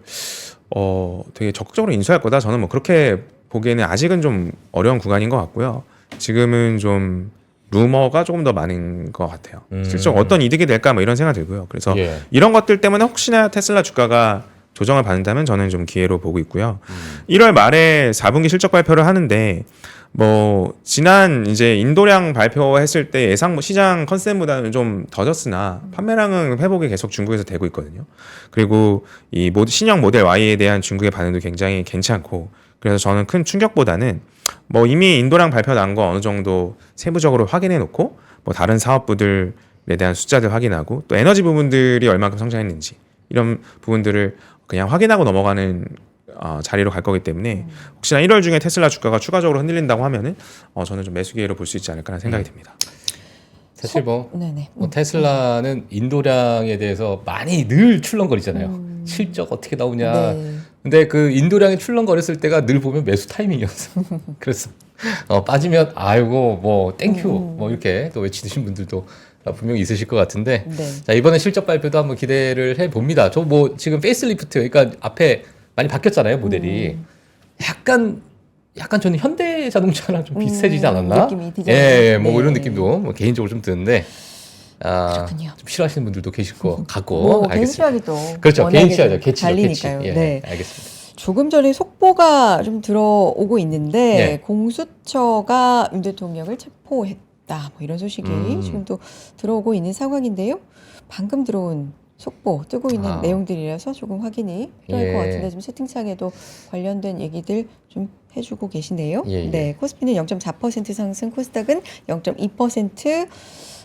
Speaker 3: 되게 적극적으로 인수할 거다. 저는 뭐 그렇게 보기에는 아직은 좀 어려운 구간인 것 같고요. 지금은 좀 루머가 조금 더 많은 것 같아요. 실제 어떤 이득이 될까 뭐 이런 생각 들고요. 그래서
Speaker 1: 예.
Speaker 3: 이런 것들 때문에 혹시나 테슬라 주가가 조정을 받는다면 저는 좀 기회로 보고 있고요. 1월 말에 4분기 실적 발표를 하는데 뭐 지난 이제 인도량 발표했을 때 예상 시장 컨센보다는 좀 더졌으나 판매량은 회복이 계속 중국에서 되고 있거든요. 그리고 이 신형 모델 Y에 대한 중국의 반응도 굉장히 괜찮고 그래서 저는 큰 충격보다는 뭐 이미 인도량 발표 난 거 어느 정도 세부적으로 확인해 놓고 뭐 다른 사업부들에 대한 숫자들 확인하고 또 에너지 부분들이 얼마큼 성장했는지 이런 부분들을 그냥 확인하고 넘어가는 자리로 갈 거기 때문에 혹시나 1월 중에 테슬라 주가가 추가적으로 흔들린다고 하면은 저는 좀 매수 기회로 볼 수 있지 않을까 하는 생각이 듭니다.
Speaker 1: 사실 뭐,
Speaker 2: 네네.
Speaker 1: 뭐 테슬라는 인도량에 대해서 많이 늘 출렁거리잖아요. 실적 어떻게 나오냐.
Speaker 2: 네.
Speaker 1: 근데 그 인도량이 출렁거렸을 때가 늘 보면 매수 타이밍이었어. 그래서 빠지면 아이고 뭐 땡큐 뭐 이렇게 또 외치시는 분들도 분명히 있으실 것 같은데
Speaker 2: 네.
Speaker 1: 자 이번에 실적 발표도 한번 기대를 해봅니다. 저 뭐 지금 페이스리프트 그러니까 앞에 많이 바뀌었잖아요 모델이. 약간 저는 현대 자동차랑 좀 비슷해지지 않았나?
Speaker 2: 느낌이 디자인이.
Speaker 1: 예, 뭐
Speaker 2: 네.
Speaker 1: 이런 느낌도 뭐 개인적으로 좀 드는데
Speaker 2: 그렇군요.
Speaker 1: 좀 싫어하시는 분들도 계실 것 같고
Speaker 2: 뭐 개인
Speaker 1: 알겠습니다.
Speaker 2: 취향이 또
Speaker 1: 그렇죠,
Speaker 2: 워낙에
Speaker 1: 개인 취향이죠.
Speaker 2: 좀
Speaker 1: 개치죠,
Speaker 2: 달리니까요.
Speaker 1: 개치. 예,
Speaker 2: 네.
Speaker 1: 알겠습니다.
Speaker 2: 조금 전에 속보가 좀 들어오고 있는데
Speaker 1: 네.
Speaker 2: 공수처가 윤 대통령을 체포했다. 뭐 이런 소식이 지금 또 들어오고 있는 상황인데요. 방금 들어온 속보 뜨고 있는 내용들이라서 조금 확인이 필요할
Speaker 1: 예.
Speaker 2: 것 같은데 지금 채팅창에도 관련된 얘기들 좀 해주고 계시네요.
Speaker 1: 예, 예.
Speaker 2: 네, 코스피는 0.4% 상승, 코스닥은 0.2%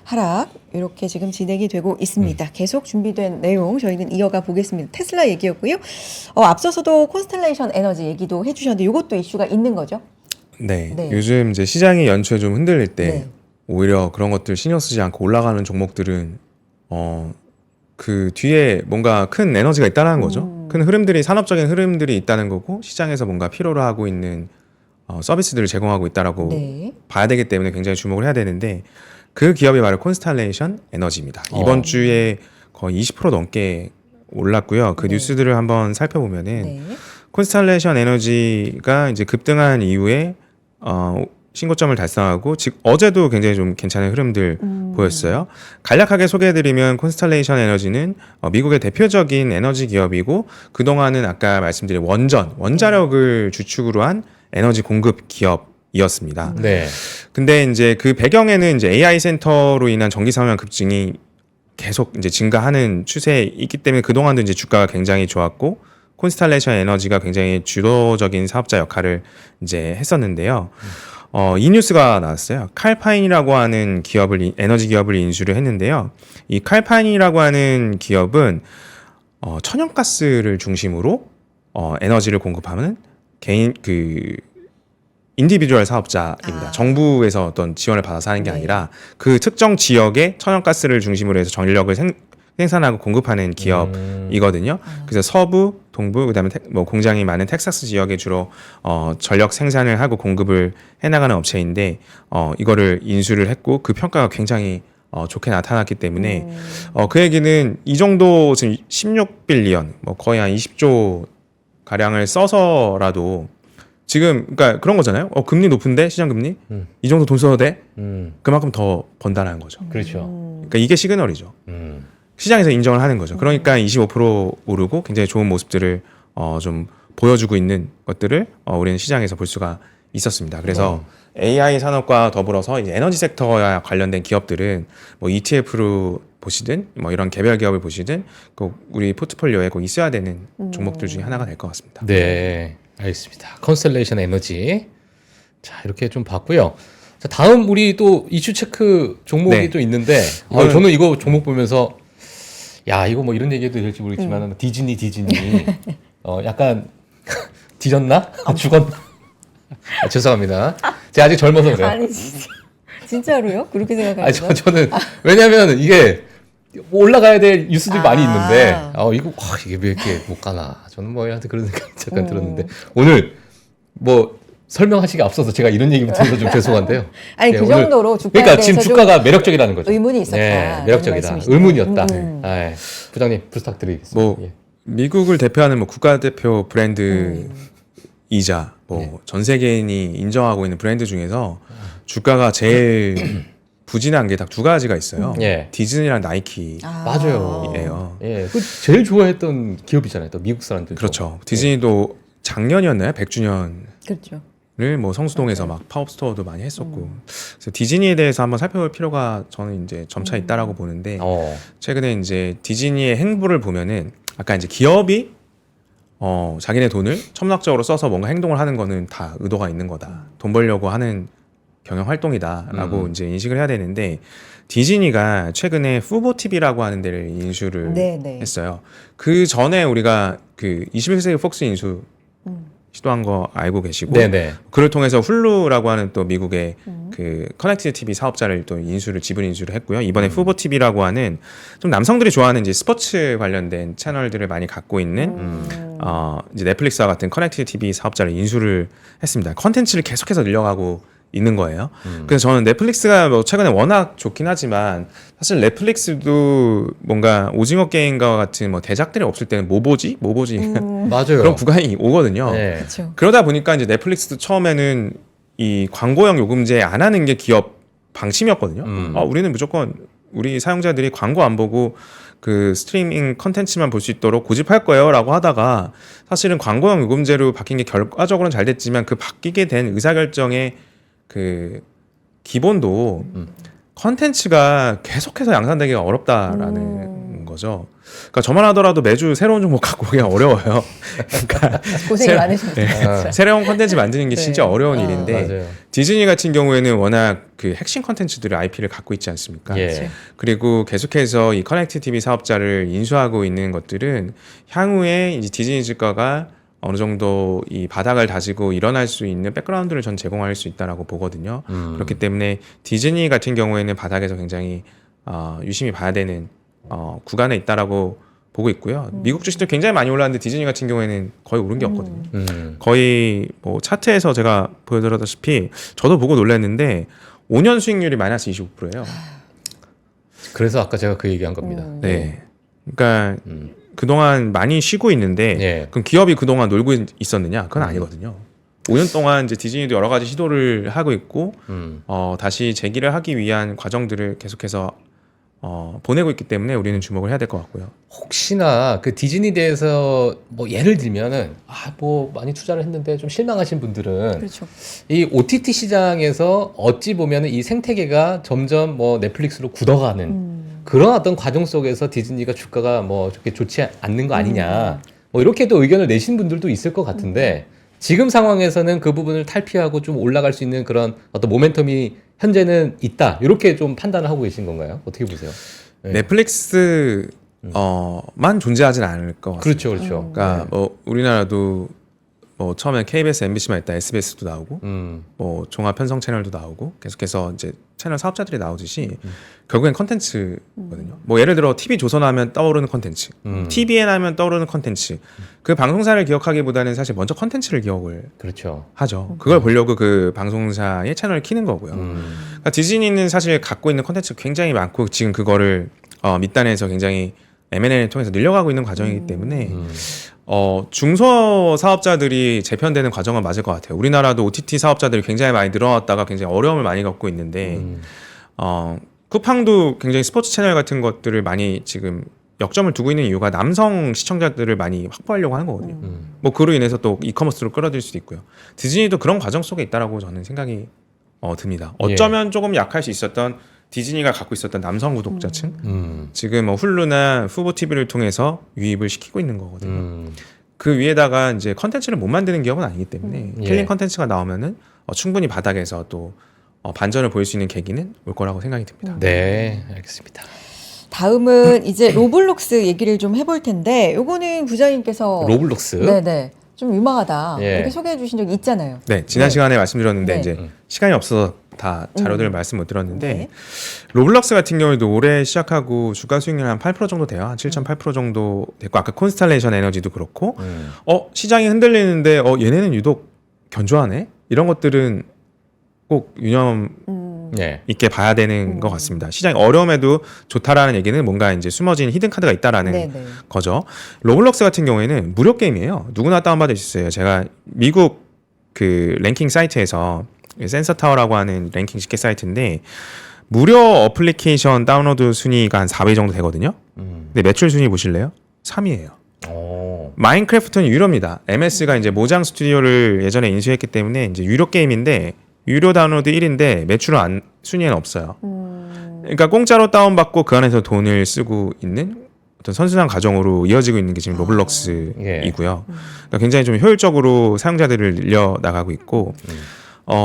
Speaker 2: 하락 이렇게 지금 진행이 되고 있습니다. 계속 준비된 내용 저희는 이어가 보겠습니다. 테슬라 얘기였고요. 앞서서도 콘스텔레이션 에너지 얘기도 해주셨는데 이것도 이슈가 있는 거죠?
Speaker 3: 네.
Speaker 2: 네.
Speaker 3: 요즘 이제 시장이 연초에 좀 흔들릴 때
Speaker 2: 네.
Speaker 3: 오히려 그런 것들 신경 쓰지 않고 올라가는 종목들은 그 뒤에 뭔가 큰 에너지가 있다는 거죠. 큰 흐름들이 산업적인 흐름들이 있다는 거고 시장에서 뭔가 필요로 하고 있는 서비스들을 제공하고 있다라고
Speaker 2: 네.
Speaker 3: 봐야 되기 때문에 굉장히 주목을 해야 되는데 그 기업이 바로 콘스텔레이션 에너지입니다. 이번 주에 거의 20% 넘게 올랐고요. 그
Speaker 2: 네.
Speaker 3: 뉴스들을 한번 살펴보면은
Speaker 2: 네.
Speaker 3: 콘스텔레이션 에너지가 이제 급등한 이후에 신고점을 달성하고 즉 어제도 굉장히 좀 괜찮은 흐름들 보였어요. 간략하게 소개해드리면 콘스텔레이션 에너지는 미국의 대표적인 에너지 기업이고 그동안은 아까 말씀드린 원자력을 주축으로 한 에너지 공급 기업이었습니다.
Speaker 1: 네.
Speaker 3: 근데 이제 그 배경에는 이제 AI 센터로 인한 전기 사용 급증이 계속 이제 증가하는 추세에 있기 때문에 그동안도 이제 주가가 굉장히 좋았고 콘스텔레이션 에너지가 굉장히 주도적인 사업자 역할을 이제 했었는데요. 이 뉴스가 나왔어요. 칼파인이라고 하는 에너지 기업을 인수를 했는데요. 이 칼파인이라고 하는 기업은 천연가스를 중심으로 에너지를 공급하는 개인 인디비주얼 사업자입니다. 정부에서 어떤 지원을 받아서 하는 게
Speaker 2: 네.
Speaker 3: 아니라 그 특정 지역에 천연가스를 중심으로 해서 전력을 생산하고 공급하는 기업이거든요. 그래서 서부, 동부, 그다음에 뭐 공장이 많은 텍사스 지역에 주로 전력 생산을 하고 공급을 해나가는 업체인데 이거를 인수를 했고 그 평가가 굉장히 좋게 나타났기 때문에 그 얘기는 이 정도 지금 16빌리언 뭐 거의 한 20조 가량을 써서라도 지금 그러니까 그런 거잖아요. 금리 높은데 시장 금리 이 정도 돈 써도 돼? 그만큼 더 번다는 거죠.
Speaker 1: 그렇죠.
Speaker 3: 그러니까 이게 시그널이죠. 시장에서 인정을 하는 거죠. 그러니까 25% 오르고 굉장히 좋은 모습들을 좀 보여주고 있는 것들을 우리는 시장에서 볼 수가 있었습니다. 그래서 AI 산업과 더불어서 이제 에너지 섹터와 관련된 기업들은 뭐 ETF로 보시든 뭐 이런 개별 기업을 보시든 꼭 우리 포트폴리오에 꼭 있어야 되는 종목들 중에 하나가 될 것 같습니다.
Speaker 1: 네, 알겠습니다. 컨스텔레이션 에너지. 자, 이렇게 좀 봤고요. 자, 다음 우리 또 이슈 체크 종목이
Speaker 3: 네.
Speaker 1: 또 있는데 저는 이거 종목 보면서 야, 이거 뭐 이런 얘기해도 될지 모르겠지만 디즈니 약간 뒤졌나? 죽었나? 죄송합니다. 제가 아직 젊어서 그래요.
Speaker 2: 아니 진짜로요? 그렇게 생각하세요?
Speaker 1: 저는 왜냐면 이게 올라가야 될 뉴스들이 많이 있는데 이게 왜 이렇게 못 가나? 저는 뭐 얘한테 그런 생각이 잠깐 들었는데 오늘 뭐 설명하시기 앞서서 제가 이런 얘기부터 해서 좀 죄송한데요.
Speaker 2: 아니
Speaker 1: 네,
Speaker 2: 그
Speaker 1: 오늘
Speaker 2: 정도로 주가에
Speaker 1: 그러니까
Speaker 2: 대해서
Speaker 1: 지금 주가가 매력적이라는 거죠.
Speaker 2: 의문이 있었다.
Speaker 1: 네, 매력적이다.
Speaker 2: 말씀이시네요.
Speaker 1: 의문이었다. 아, 부장님 부탁드리겠습니다.
Speaker 3: 뭐
Speaker 1: 예.
Speaker 3: 미국을 대표하는 뭐 국가대표 브랜드이자 뭐 전 세계인이 인정하고 있는 브랜드 중에서 주가가 제일 부진한 게 딱 두 가지가 있어요.
Speaker 1: 예.
Speaker 3: 디즈니랑 나이키.
Speaker 1: 맞아요.
Speaker 3: 예요.
Speaker 1: 예, 그 제일 좋아했던 기업이잖아요. 또 미국 사람들.
Speaker 3: 그렇죠. 디즈니도 작년이었나요? 100주년을
Speaker 2: 그렇죠.
Speaker 3: 뭐 성수동에서 막 팝업 스토어도 많이 했었고. 그래서 디즈니에 대해서 한번 살펴볼 필요가 저는 이제 점차 있다라고 보는데 최근에 이제 디즈니의 행보를 보면은 아까 이제 기업이 자기네 돈을 첨락적으로 써서 뭔가 행동을 하는 거는 다 의도가 있는 거다. 돈 벌려고 하는 경영 활동이다라고 이제 인식을 해야 되는데 디즈니가 최근에 후보TV라고 하는 데를 인수를
Speaker 2: 네.
Speaker 3: 했어요. 그 전에 우리가 그 21세기 폭스 인수 시도한 거 알고 계시고
Speaker 1: 네네.
Speaker 3: 그를 통해서 훌루라고 하는 또 미국의 그 커넥티드 TV 사업자를 또 지분 인수를 했고요. 이번에 후보 TV라고 하는 좀 남성들이 좋아하는 이제 스포츠 관련된 채널들을 많이 갖고 있는 이제 넷플릭스와 같은 커넥티드 TV 사업자를 인수를 했습니다. 컨텐츠를 계속해서 늘려가고 있는 거예요. 그래서 저는 넷플릭스가 뭐 최근에 워낙 좋긴 하지만 사실 넷플릭스도 뭔가 오징어 게임과 같은 뭐 대작들이 없을 때는 뭐 보지
Speaker 1: 맞아요.
Speaker 3: 그런 구간이 오거든요.
Speaker 1: 네.
Speaker 2: 그렇죠.
Speaker 3: 그러다 보니까 이제 넷플릭스도 처음에는 이 광고형 요금제 안 하는 게 기업 방침이었거든요. 우리는 무조건 우리 사용자들이 광고 안 보고 그 스트리밍 컨텐츠만 볼 수 있도록 고집할 거예요라고 하다가 사실은 광고형 요금제로 바뀐 게 결과적으로는 잘 됐지만 그 바뀌게 된 의사결정의 그 기본도 컨텐츠가 계속해서 양산되기가 어렵다라는 거죠. 그러니까 저만 하더라도 매주 새로운 종목 갖고 오기가 어려워요. 그러니까
Speaker 2: 고생이 많으십니다. 진짜.
Speaker 3: 새로운 컨텐츠 만드는 게
Speaker 2: 네.
Speaker 3: 진짜 어려운 일인데
Speaker 1: 맞아요.
Speaker 3: 디즈니 같은 경우에는 워낙 그 핵심 컨텐츠들의 IP를 갖고 있지 않습니까?
Speaker 1: 예.
Speaker 3: 그리고 계속해서 이 커넥티드 TV 사업자를 인수하고 있는 것들은 향후에 이제 디즈니 주가가 어느 정도 이 바닥을 다지고 일어날 수 있는 백그라운드를 전 제공할 수 있다라고 보거든요. 그렇기 때문에 디즈니 같은 경우에는 바닥에서 굉장히 유심히 봐야 되는 구간에 있다라고 보고 있고요. 미국 주식도 굉장히 많이 올랐는데 디즈니 같은 경우에는 거의 오른 게 없거든요. 거의 뭐 차트에서 제가 보여드렸다시피 저도 보고 놀랐는데 5년 수익률이 마이너스 25%예요.
Speaker 1: 그래서 아까 제가 그 얘기한 겁니다.
Speaker 3: 네. 그러니까 그동안 많이 쉬고 있는데
Speaker 1: 예.
Speaker 3: 그럼 기업이 그동안 놀고 있었느냐? 그건 아니거든요. 5년 동안 이제 디즈니도 여러 가지 시도를 하고 있고 다시 재기를 하기 위한 과정들을 계속해서 보내고 있기 때문에 우리는 주목을 해야 될 것 같고요.
Speaker 1: 혹시나 그 디즈니 대해서 뭐 예를 들면은 뭐 많이 투자를 했는데 좀 실망하신 분들은
Speaker 2: 그렇죠.
Speaker 1: 이 OTT 시장에서 어찌 보면은 이 생태계가 점점 뭐 넷플릭스로 굳어가는 그런 어떤 과정 속에서 디즈니가 주가가 뭐 저렇게 좋지 않는 거 아니냐 뭐 이렇게도 의견을 내신 분들도 있을 것 같은데 지금 상황에서는 그 부분을 탈피하고 좀 올라갈 수 있는 그런 어떤 모멘텀이 현재는 있다 이렇게 좀 판단을 하고 계신 건가요? 어떻게 보세요? 네.
Speaker 3: 넷플릭스 만 존재하진 않을 것 같아요.
Speaker 1: 그렇죠, 그렇죠.
Speaker 3: 그러니까 뭐 우리나라도 뭐 처음에 KBS, MBC만 있다 SBS도 나오고 뭐 종합 편성 채널도 나오고 계속해서 이제 채널 사업자들이 나오듯이 결국엔 컨텐츠거든요. 뭐 예를 들어 TV 조선 하면 떠오르는 컨텐츠, TVN 하면 떠오르는 컨텐츠. 그 방송사를 기억하기보다는 사실 먼저 컨텐츠를 기억을
Speaker 1: 그렇죠.
Speaker 3: 하죠. 그걸 보려고 그 방송사의 채널을 키는 거고요. 그러니까 디즈니는 사실 갖고 있는 컨텐츠가 굉장히 많고 지금 그거를 밑단에서 굉장히 M&A를 통해서 늘려가고 있는 과정이기 때문에 중소 사업자들이 재편되는 과정은 맞을 것 같아요. 우리나라도 OTT 사업자들이 굉장히 많이 늘어났다가 굉장히 어려움을 많이 겪고 있는데 쿠팡도 굉장히 스포츠 채널 같은 것들을 많이 지금 역점을 두고 있는 이유가 남성 시청자들을 많이 확보하려고 하는 거거든요. 뭐 그로 인해서 또 이커머스로 끌어들일 수도 있고요. 디즈니도 그런 과정 속에 있다라고 저는 생각이 듭니다. 어쩌면 조금 약할 수 있었던 디즈니가 갖고 있었던 남성 구독자층 지금 뭐 훌루나 후보 TV를 통해서 유입을 시키고 있는 거거든요. 그 위에다가 이제 컨텐츠를 못 만드는 기업은 아니기 때문에 킬링 컨텐츠가 나오면은 충분히 바닥에서 또 반전을 보일 수 있는 계기는 올 거라고 생각이 듭니다.
Speaker 1: 네, 알겠습니다.
Speaker 2: 다음은 이제 로블록스 얘기를 좀 해볼 텐데 요거는 부장님께서
Speaker 1: 로블록스.
Speaker 2: 네네 좀 유망하다
Speaker 1: 예.
Speaker 2: 이렇게 소개해 주신 적이 있잖아요.
Speaker 3: 네, 지난 시간에 말씀드렸는데
Speaker 2: 네.
Speaker 3: 이제 시간이 없어서 다 자료들을 말씀 못 드렸는데
Speaker 2: 네.
Speaker 3: 로블록스 같은 경우에도 올해 시작하고 주가 수익률 한 8% 정도 돼요. 한 7.8% 정도 됐고 아까 콘스탈레이션 에너지도 그렇고 시장이 흔들리는데 얘네는 유독 견조하네? 이런 것들은 꼭 유념
Speaker 1: 네.
Speaker 3: 있게 봐야 되는 것 같습니다. 시장이 어려움에도 좋다라는 얘기는 뭔가 이제 숨어진 히든 카드가 있다라는
Speaker 2: 네네.
Speaker 3: 거죠. 로블록스 같은 경우에는 무료 게임이에요. 누구나 다운받을 수 있어요. 제가 미국 그 랭킹 사이트에서 센서 타워라고 하는 랭킹 집계 사이트인데 무료 어플리케이션 다운로드 순위가 한 4위 정도 되거든요. 근데 매출 순위 보실래요? 3위예요. 마인크래프트는 유료입니다. MS가 이제 모장 스튜디오를 예전에 인수했기 때문에 이제 유료 게임인데 유료 다운로드 1인데 매출은 순위에는 없어요. 그러니까 공짜로 다운받고 그 안에서 돈을 쓰고 있는 어떤 선순환 과정으로 이어지고 있는 게 지금 로블록스이고요. 그러니까 굉장히 좀 효율적으로 사용자들을 늘려 나가고 있고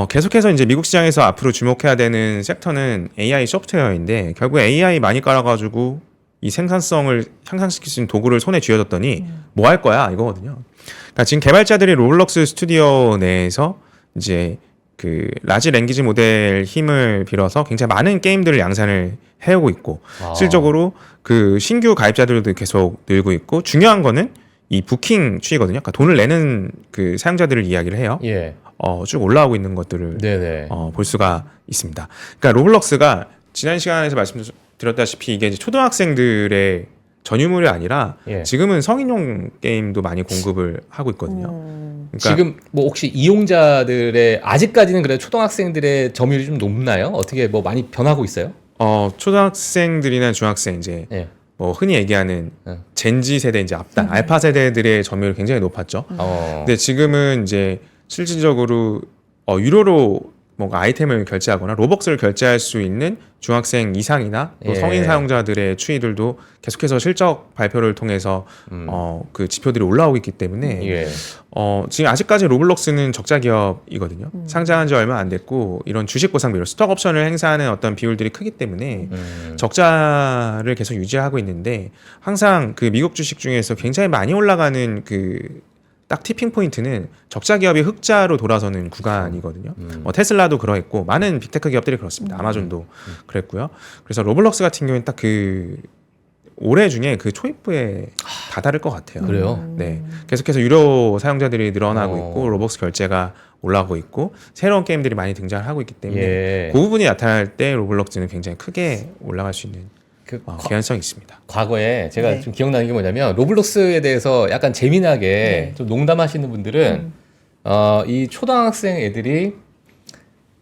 Speaker 3: 계속해서 이제 미국 시장에서 앞으로 주목해야 되는 섹터는 AI 소프트웨어인데 결국 AI 많이 깔아가지고 이 생산성을 향상시킬 수 있는 도구를 손에 쥐어줬더니 뭐 할 거야 이거거든요. 그러니까 지금 개발자들이 로블록스 스튜디오 내에서 이제 그 라지 랭귀지 모델 힘을 빌어서 굉장히 많은 게임들을 양산을 해오고 있고 실적으로 그 신규 가입자들도 계속 늘고 있고 중요한 거는 이 부킹 추이거든요. 그러니까 돈을 내는 그 사용자들을 이야기를 해요.
Speaker 1: 예.
Speaker 3: 쭉 올라오고 있는 것들을
Speaker 1: 네네.
Speaker 3: 볼 수가 있습니다. 그러니까 로블록스가 지난 시간에서 말씀드렸다시피 이게 이제 초등학생들의 전유물이 아니라
Speaker 1: 예.
Speaker 3: 지금은 성인용 게임도 많이 공급을 하고 있거든요. 그러니까
Speaker 1: 지금 뭐 혹시 이용자들의 아직까지는 그래도 초등학생들의 점유율이 좀 높나요? 어떻게 뭐 많이 변하고 있어요?
Speaker 3: 초등학생들이나 중학생 이제
Speaker 1: 예.
Speaker 3: 뭐 흔히 얘기하는 젠지 세대 이제 앞단 알파 세대들의 점유율이 굉장히 높았죠. 근데 지금은 이제 실질적으로 유료로 뭔가 아이템을 결제하거나 로벅스를 결제할 수 있는 중학생 이상이나 또
Speaker 1: 예.
Speaker 3: 성인 사용자들의 추이들도 계속해서 실적 발표를 통해서 그 지표들이 올라오고 있기 때문에
Speaker 1: 예.
Speaker 3: 지금 아직까지 로블록스는 적자 기업이거든요. 상장한 지 얼마 안 됐고 이런 주식 보상 비율, 스톡 옵션을 행사하는 어떤 비율들이 크기 때문에 적자를 계속 유지하고 있는데 항상 그 미국 주식 중에서 굉장히 많이 올라가는 그 딱 티핑 포인트는 적자 기업이 흑자로 돌아서는 구간이거든요. 테슬라도 그러했고 많은 빅테크 기업들이 그렇습니다. 아마존도 그랬고요. 그래서 로블록스 같은 경우는 딱 그 올해 중에 그 초입부에 다다를 것 같아요.
Speaker 1: 그래요?
Speaker 3: 네, 계속해서 유료 사용자들이 늘어나고 있고 로벅스 결제가 올라오고 있고 새로운 게임들이 많이 등장을 하고 있기 때문에
Speaker 1: 예.
Speaker 3: 그 부분이 나타날 때 로블록스는 굉장히 크게 올라갈 수 있는
Speaker 1: 그
Speaker 3: 개연성이 있습니다.
Speaker 1: 과거에 제가
Speaker 2: 네.
Speaker 1: 좀 기억나는 게 뭐냐면 로블록스에 대해서 약간 재미나게
Speaker 2: 네.
Speaker 1: 좀 농담하시는 분들은 이 초등학생 애들이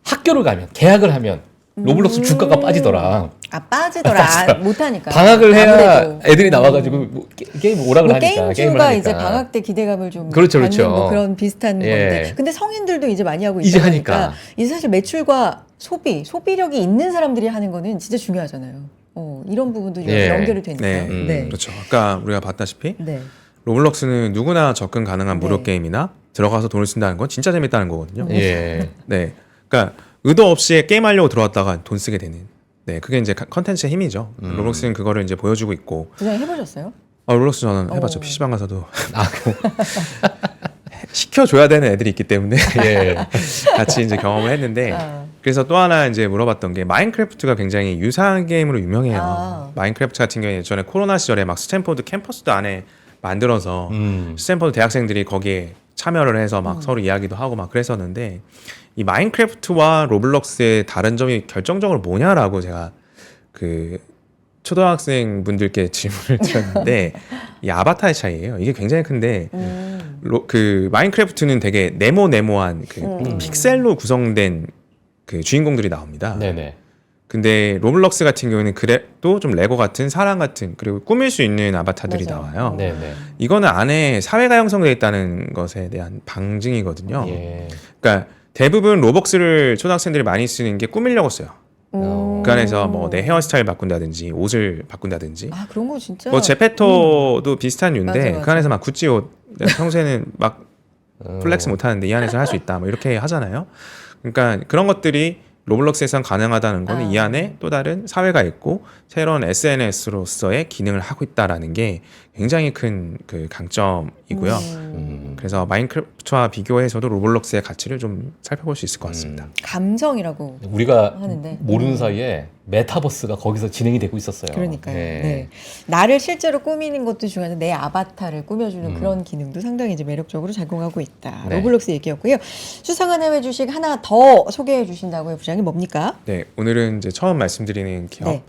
Speaker 1: 학교를 가면 계약을 하면 로블록스 주가가 빠지더라.
Speaker 2: 빠지더라 못하니까
Speaker 1: 방학을 해야
Speaker 2: 아무래도.
Speaker 1: 애들이 나와가지고 뭐 게임 오락을
Speaker 2: 뭐
Speaker 1: 하니까
Speaker 2: 게임
Speaker 1: 게임을
Speaker 2: 주가
Speaker 1: 하니까.
Speaker 2: 이제 방학 때 기대감을 좀
Speaker 1: 그렇죠,
Speaker 2: 갖는
Speaker 1: 그렇죠.
Speaker 2: 뭐 그런 비슷한
Speaker 1: 예.
Speaker 2: 건데 근데 성인들도 이제 많이 하고
Speaker 1: 이제
Speaker 2: 있다
Speaker 1: 하니까.
Speaker 2: 보니까 이제 사실 매출과 소비력이 있는 사람들이 하는 거는 진짜 중요하잖아요. 이런 부분도 좀
Speaker 1: 예.
Speaker 2: 연결이 되니까.
Speaker 3: 네,
Speaker 2: 네.
Speaker 3: 그렇죠. 아까 우리가 봤다시피
Speaker 2: 네.
Speaker 3: 로블록스는 누구나 접근 가능한 무료
Speaker 2: 네.
Speaker 3: 게임이나 들어가서 돈을 쓴다는 건 진짜 재밌다는 거거든요.
Speaker 1: 예.
Speaker 3: 네, 그러니까 의도 없이 게임하려고 들어왔다가 돈 쓰게 되는 네, 그게 이제 컨텐츠의 힘이죠. 로블록스는 그거를 이제 보여주고 있고.
Speaker 2: 부장님 해보셨어요?
Speaker 3: 로블록스 저는 해봤죠.
Speaker 2: 어.
Speaker 3: PC방 가서도. 시켜줘야 되는 애들이 있기 때문에
Speaker 1: 예.
Speaker 3: 같이 이제 경험을 했는데 그래서 또 하나 이제 물어봤던 게 마인크래프트가 굉장히 유사한 게임으로 유명해요.
Speaker 2: 아.
Speaker 3: 마인크래프트 같은 경우에 전에 코로나 시절에 막 스탠포드 캠퍼스도 안에 만들어서 스탠포드 대학생들이 거기에 참여를 해서 막 서로 이야기도 하고 막 그랬었는데 이 마인크래프트와 로블록스의 다른 점이 결정적으로 뭐냐라고 제가 그 초등학생 분들께 질문을 드렸는데 이 아바타의 차이예요. 이게 굉장히 큰데 그 마인크래프트는 되게 네모한 그 픽셀로 구성된 그 주인공들이 나옵니다.
Speaker 1: 네네.
Speaker 3: 근데 로블록스 같은 경우는 그래도 좀 레고 같은 사람 같은 그리고 꾸밀 수 있는 아바타들이
Speaker 2: 맞아요.
Speaker 3: 나와요.
Speaker 1: 네네.
Speaker 3: 이거는 안에 사회가 형성되어 있다는 것에 대한 방증이거든요.
Speaker 1: 예.
Speaker 3: 그러니까 대부분 로벅스를 초등학생들이 많이 쓰는 게 꾸밀려고 써요. 그 안에서 뭐 내 헤어스타일 바꾼다든지 옷을 바꾼다든지
Speaker 2: 아 그런 거 진짜.
Speaker 3: 뭐 제페토도 비슷한 류인데
Speaker 2: 맞아.
Speaker 3: 그 안에서 막 구찌 옷 내가 평소에는 막 플렉스 못 하는데 이 안에서 할 수 있다 뭐 이렇게 하잖아요. 그러니까 그런 것들이 로블록스에선 가능하다는 거는 이 안에 또 다른 사회가 있고 새로운 SNS로서의 기능을 하고 있다라는 게 굉장히 큰 그 강점이고요. 그래서 마인크래프트와 비교해서도 로블록스의 가치를 좀 살펴볼 수 있을 것 같습니다.
Speaker 2: 감정이라고.
Speaker 1: 우리가
Speaker 2: 하는데.
Speaker 1: 모르는 사이에 메타버스가 거기서 진행이 되고 있었어요.
Speaker 2: 그러니까요.
Speaker 1: 예.
Speaker 2: 네. 나를 실제로 꾸미는 것도 중요한데 내 아바타를 꾸며주는 그런 기능도 상당히 이제 매력적으로 작용하고 있다.
Speaker 1: 네.
Speaker 2: 로블록스 얘기였고요. 수상한 해외 주식 하나 더 소개해 주신다고요, 부장님 뭡니까?
Speaker 3: 네, 오늘은 이제 처음 말씀드리는 기업
Speaker 2: 네.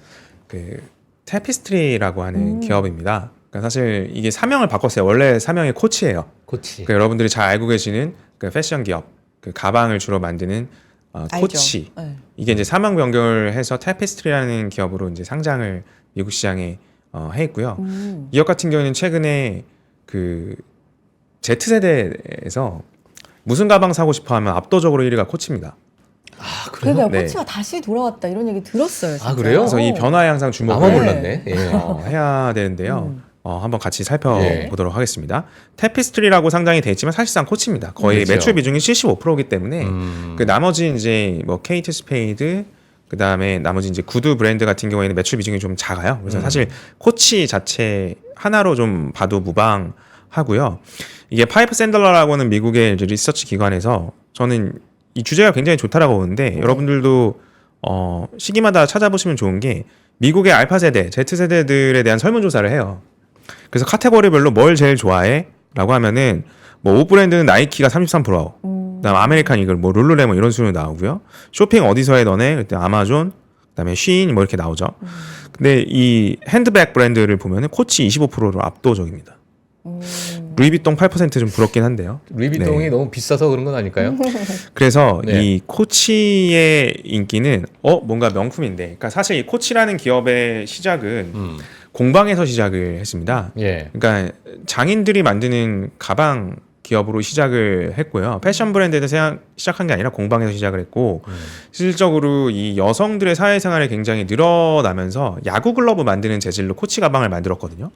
Speaker 3: 그 테피스트리라고 하는 기업입니다. 그러니까 사실 이게 사명을 바꿨어요. 원래 사명이 코치예요.
Speaker 1: 코치.
Speaker 3: 그러니까 여러분들이 잘 알고 계시는 그 패션 기업, 그 가방을 주로 만드는
Speaker 2: 알죠.
Speaker 3: 코치.
Speaker 2: 네.
Speaker 3: 이게 이제 사명 변경을 해서 테피스트리라는 기업으로 이제 상장을 미국 시장에 해 있고요. 이 기업 같은 경우는 최근에 그 Z세대에서 무슨 가방 사고 싶어 하면 압도적으로 1위가 코치입니다.
Speaker 1: 아, 그래요?
Speaker 2: 그러니까
Speaker 3: 네.
Speaker 2: 코치가 다시 돌아왔다 이런 얘기 들었어요. 진짜.
Speaker 1: 아, 그래요?
Speaker 3: 그래서 이 변화에 항상
Speaker 1: 나만
Speaker 3: 주목을
Speaker 1: 몰랐네. 예.
Speaker 3: 해야 되는데요. 한번 같이 살펴보도록 하겠습니다. 테피스트리라고 상장이 돼 있지만 사실상 코치입니다. 거의
Speaker 1: 그렇죠.
Speaker 3: 매출 비중이 75%이기 때문에 그 나머지 이제 뭐 케이트 스페이드 그 다음에 나머지 이제 구두 브랜드 같은 경우에는 매출 비중이 좀 작아요. 그래서 사실 코치 자체 하나로 좀 봐도 무방하고요. 이게 파이프 샌들러라고 하는 미국의 이제 리서치 기관에서 저는 이 주제가 굉장히 좋다라고 보는데 여러분들도 시기마다 찾아보시면 좋은 게 미국의 알파 세대, Z 세대들에 대한 설문조사를 해요. 그래서 카테고리별로 뭘 제일 좋아해? 라고 하면은 뭐 옷 브랜드는 나이키가 33%, 그다음 아메리칸 이글, 뭐 룰루레몬 이런 수준으로 나오고요. 쇼핑 어디서 해 너네? 그때 아마존, 그다음에 쉬인 뭐 이렇게 나오죠. 근데 이 핸드백 브랜드를 보면은 코치 25%로 압도적입니다. 루이비통 8% 좀 부럽긴 한데요.
Speaker 1: 루이비통이
Speaker 3: 네.
Speaker 1: 너무 비싸서 그런 건 아닐까요?
Speaker 3: 그래서
Speaker 1: 네.
Speaker 3: 이 코치의 인기는 뭔가 명품인데, 그러니까 사실 이 코치라는 기업의 시작은 공방에서 시작을 했습니다.
Speaker 1: 예.
Speaker 3: 그러니까 장인들이 만드는 가방 기업으로 시작을 했고요. 패션 브랜드에서 시작한 게 아니라 공방에서 시작을 했고 실질적으로 이 여성들의 사회생활이 굉장히 늘어나면서 야구 글러브 만드는 재질로 코치 가방을 만들었거든요.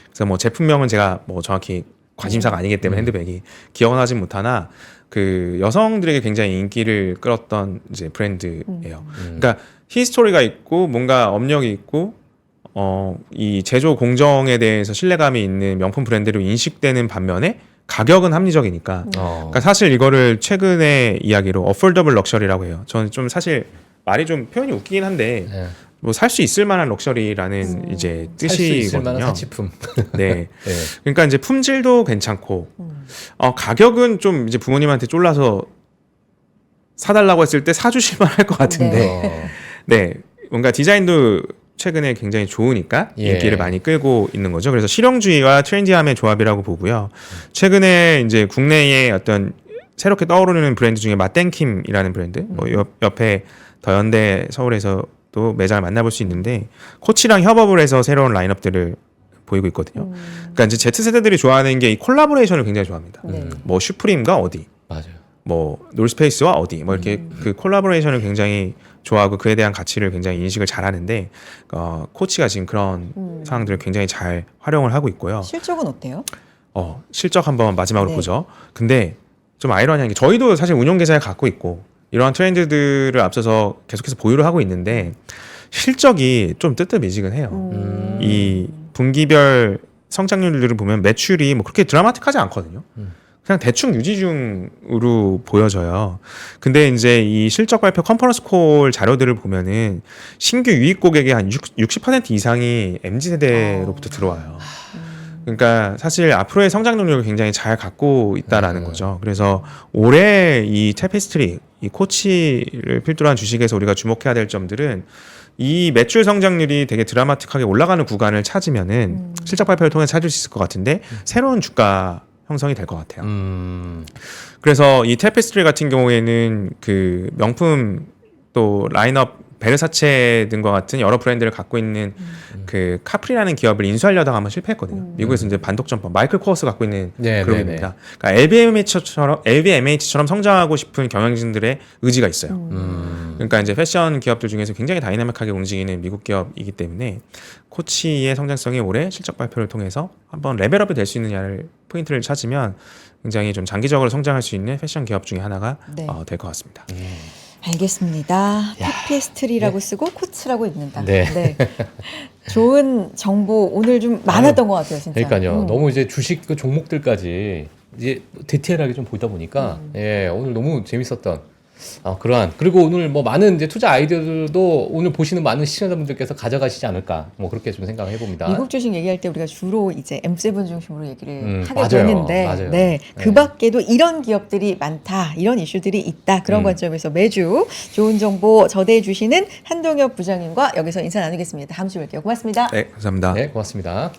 Speaker 3: 그래서 뭐 제품명은 제가 뭐 정확히 관심사가 아니기 때문에 핸드백이 기억은 하진 못하나 그 여성들에게 굉장히 인기를 끌었던 이제 브랜드예요. 그러니까 히스토리가 있고 뭔가 업력이 있고 이 제조 공정에 대해서 신뢰감이 있는 명품 브랜드로 인식되는 반면에 가격은 합리적이니까. 그러니까 사실 이거를 최근에 이야기로 어폴더블 럭셔리라고 해요. 저는 좀 사실 말이 좀 표현이 웃기긴 한데
Speaker 1: 예.
Speaker 3: 뭐 살 수 있을 만한 럭셔리라는 이제
Speaker 1: 살 수 있을 만한
Speaker 3: 뜻이거든요.
Speaker 1: 사치품.
Speaker 3: 네.
Speaker 1: 예.
Speaker 3: 그러니까 이제 품질도 괜찮고 가격은 좀 이제 부모님한테 쫄라서 사달라고 했을 때 사주실 만할 것 같은데 네. 뭔가 디자인도 최근에 굉장히 좋으니까
Speaker 1: 예.
Speaker 3: 인기를 많이 끌고 있는 거죠. 그래서 실용주의와 트렌디함의 조합이라고 보고요. 최근에 이제 국내에 어떤 새롭게 떠오르는 브랜드 중에 마땡킴이라는 브랜드, 뭐 옆에 더현대 서울에서도 매장을 만나볼 수 있는데 코치랑 협업을 해서 새로운 라인업들을 보이고 있거든요. 그러니까 이제 Z 세대들이 좋아하는 게 이 콜라보레이션을 굉장히 좋아합니다. 뭐 슈프림과 어디,
Speaker 1: 맞아요.
Speaker 3: 뭐 놀스페이스와 어디, 뭐 이렇게 그 콜라보레이션을 굉장히 좋아하고 그에 대한 가치를 굉장히 인식을 잘하는데 코치가 지금 그런 상황들을 굉장히 잘 활용을 하고 있고요.
Speaker 2: 실적은 어때요?
Speaker 3: 실적 한번 마지막으로
Speaker 2: 네.
Speaker 3: 보죠. 근데 좀 아이러니한 게 저희도 사실 운용 계좌에 갖고 있고 이러한 트렌드들을 앞서서 계속해서 보유를 하고 있는데 실적이 좀 뜨뜻미지근해요. 이 분기별 성장률들을 보면 매출이 뭐 그렇게 드라마틱하지 않거든요. 그냥 대충 유지 중으로 보여져요. 근데 이제 이 실적 발표 컨퍼런스 콜 자료들을 보면은 신규 유입 고객의 한 60% 이상이 MZ세대로부터 들어와요. 그러니까 사실 앞으로의 성장 능력을 굉장히 잘 갖고 있다라는 거죠. 그래서 올해 이 테페스트리, 이 코치를 필두로 한 주식에서 우리가 주목해야 될 점들은 이 매출 성장률이 되게 드라마틱하게 올라가는 구간을 찾으면은 실적 발표를 통해 찾을 수 있을 것 같은데 새로운 주가 형성이 될 것 같아요. 그래서 이 테페스트리 같은 경우에는 그 명품 또 라인업 베르사체 등과 같은 여러 브랜드를 갖고 있는 그 카프리라는 기업을 인수하려다가 한번 실패했거든요. 미국에서 이제 반독점법 마이클 코어스 갖고 있는 그룹입니다. 그러니까 LVMH처럼 성장하고 싶은 경영진들의 의지가 있어요. 그러니까 이제 패션 기업들 중에서 굉장히 다이나믹하게 움직이는 미국 기업이기 때문에 코치의 성장성이 올해 실적 발표를 통해서 한번 레벨업이 될 수 있느냐를 포인트를 찾으면 굉장히 좀 장기적으로 성장할 수 있는 패션 기업 중에 하나가
Speaker 2: 네.
Speaker 3: 될 것 같습니다.
Speaker 2: 알겠습니다. 테페스트리라고 쓰고 코치라고 읽는다.
Speaker 1: 네.
Speaker 2: 좋은 정보 오늘 좀 많았던 것 같아요, 진짜.
Speaker 1: 그러니까요. 너무 이제 주식 그 종목들까지 이제 디테일하게 좀 보다 보니까 예, 오늘 너무 재밌었던 그러한 그리고 오늘 뭐 많은 이제 투자 아이디어들도 오늘 보시는 많은 시청자분들께서 가져가시지 않을까 뭐 그렇게 좀 생각을 해봅니다.
Speaker 2: 미국 주식 얘기할 때 우리가 주로 이제 M7 중심으로 얘기를 하게
Speaker 1: 맞아요.
Speaker 2: 되는데,
Speaker 1: 맞아요.
Speaker 2: 네, 그
Speaker 1: 네.
Speaker 2: 밖에도 이런 기업들이 많다, 이런 이슈들이 있다 그런 관점에서 매주 좋은 정보 전해 주시는 한동엽 부장님과 여기서 인사 나누겠습니다. 다음 주에 뵐게요. 고맙습니다.
Speaker 3: 네, 감사합니다.
Speaker 1: 네, 고맙습니다.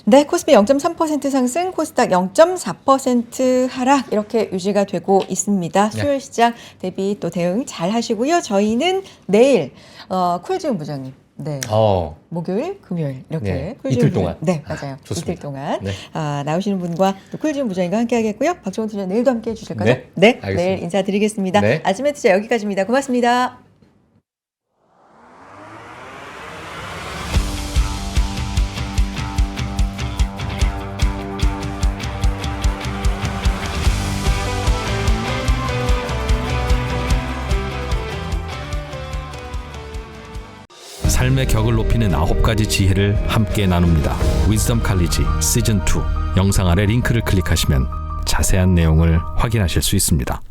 Speaker 2: 네, 코스피 0.3% 상승, 코스닥 0.4% 하락 이렇게 유지가 되고 있습니다. 수요일 시장 대비 또 대응 잘 하시고요. 저희는 내일 쿨지훈 부장님, 네, 목요일, 금요일 이렇게
Speaker 1: 네,
Speaker 2: 쿨지훈
Speaker 1: 이틀
Speaker 2: 부장님,
Speaker 1: 동안.
Speaker 2: 네, 맞아요.
Speaker 1: 좋습니다.
Speaker 2: 이틀 동안
Speaker 1: 네.
Speaker 2: 나오시는 분과 또 쿨지훈 부장님과 함께하겠고요. 박종훈 팀장 내일도 함께해 주실 거죠?
Speaker 1: 네, 알겠습니다.
Speaker 2: 내일 인사드리겠습니다.
Speaker 1: 네.
Speaker 2: 아침에 투자 여기까지입니다. 고맙습니다.
Speaker 5: 삶의 격을 높이는 9가지 지혜를 함께 나눕니다. 위즈덤 칼리지 시즌 2 영상 아래 링크를 클릭하시면 자세한 내용을 확인하실 수 있습니다.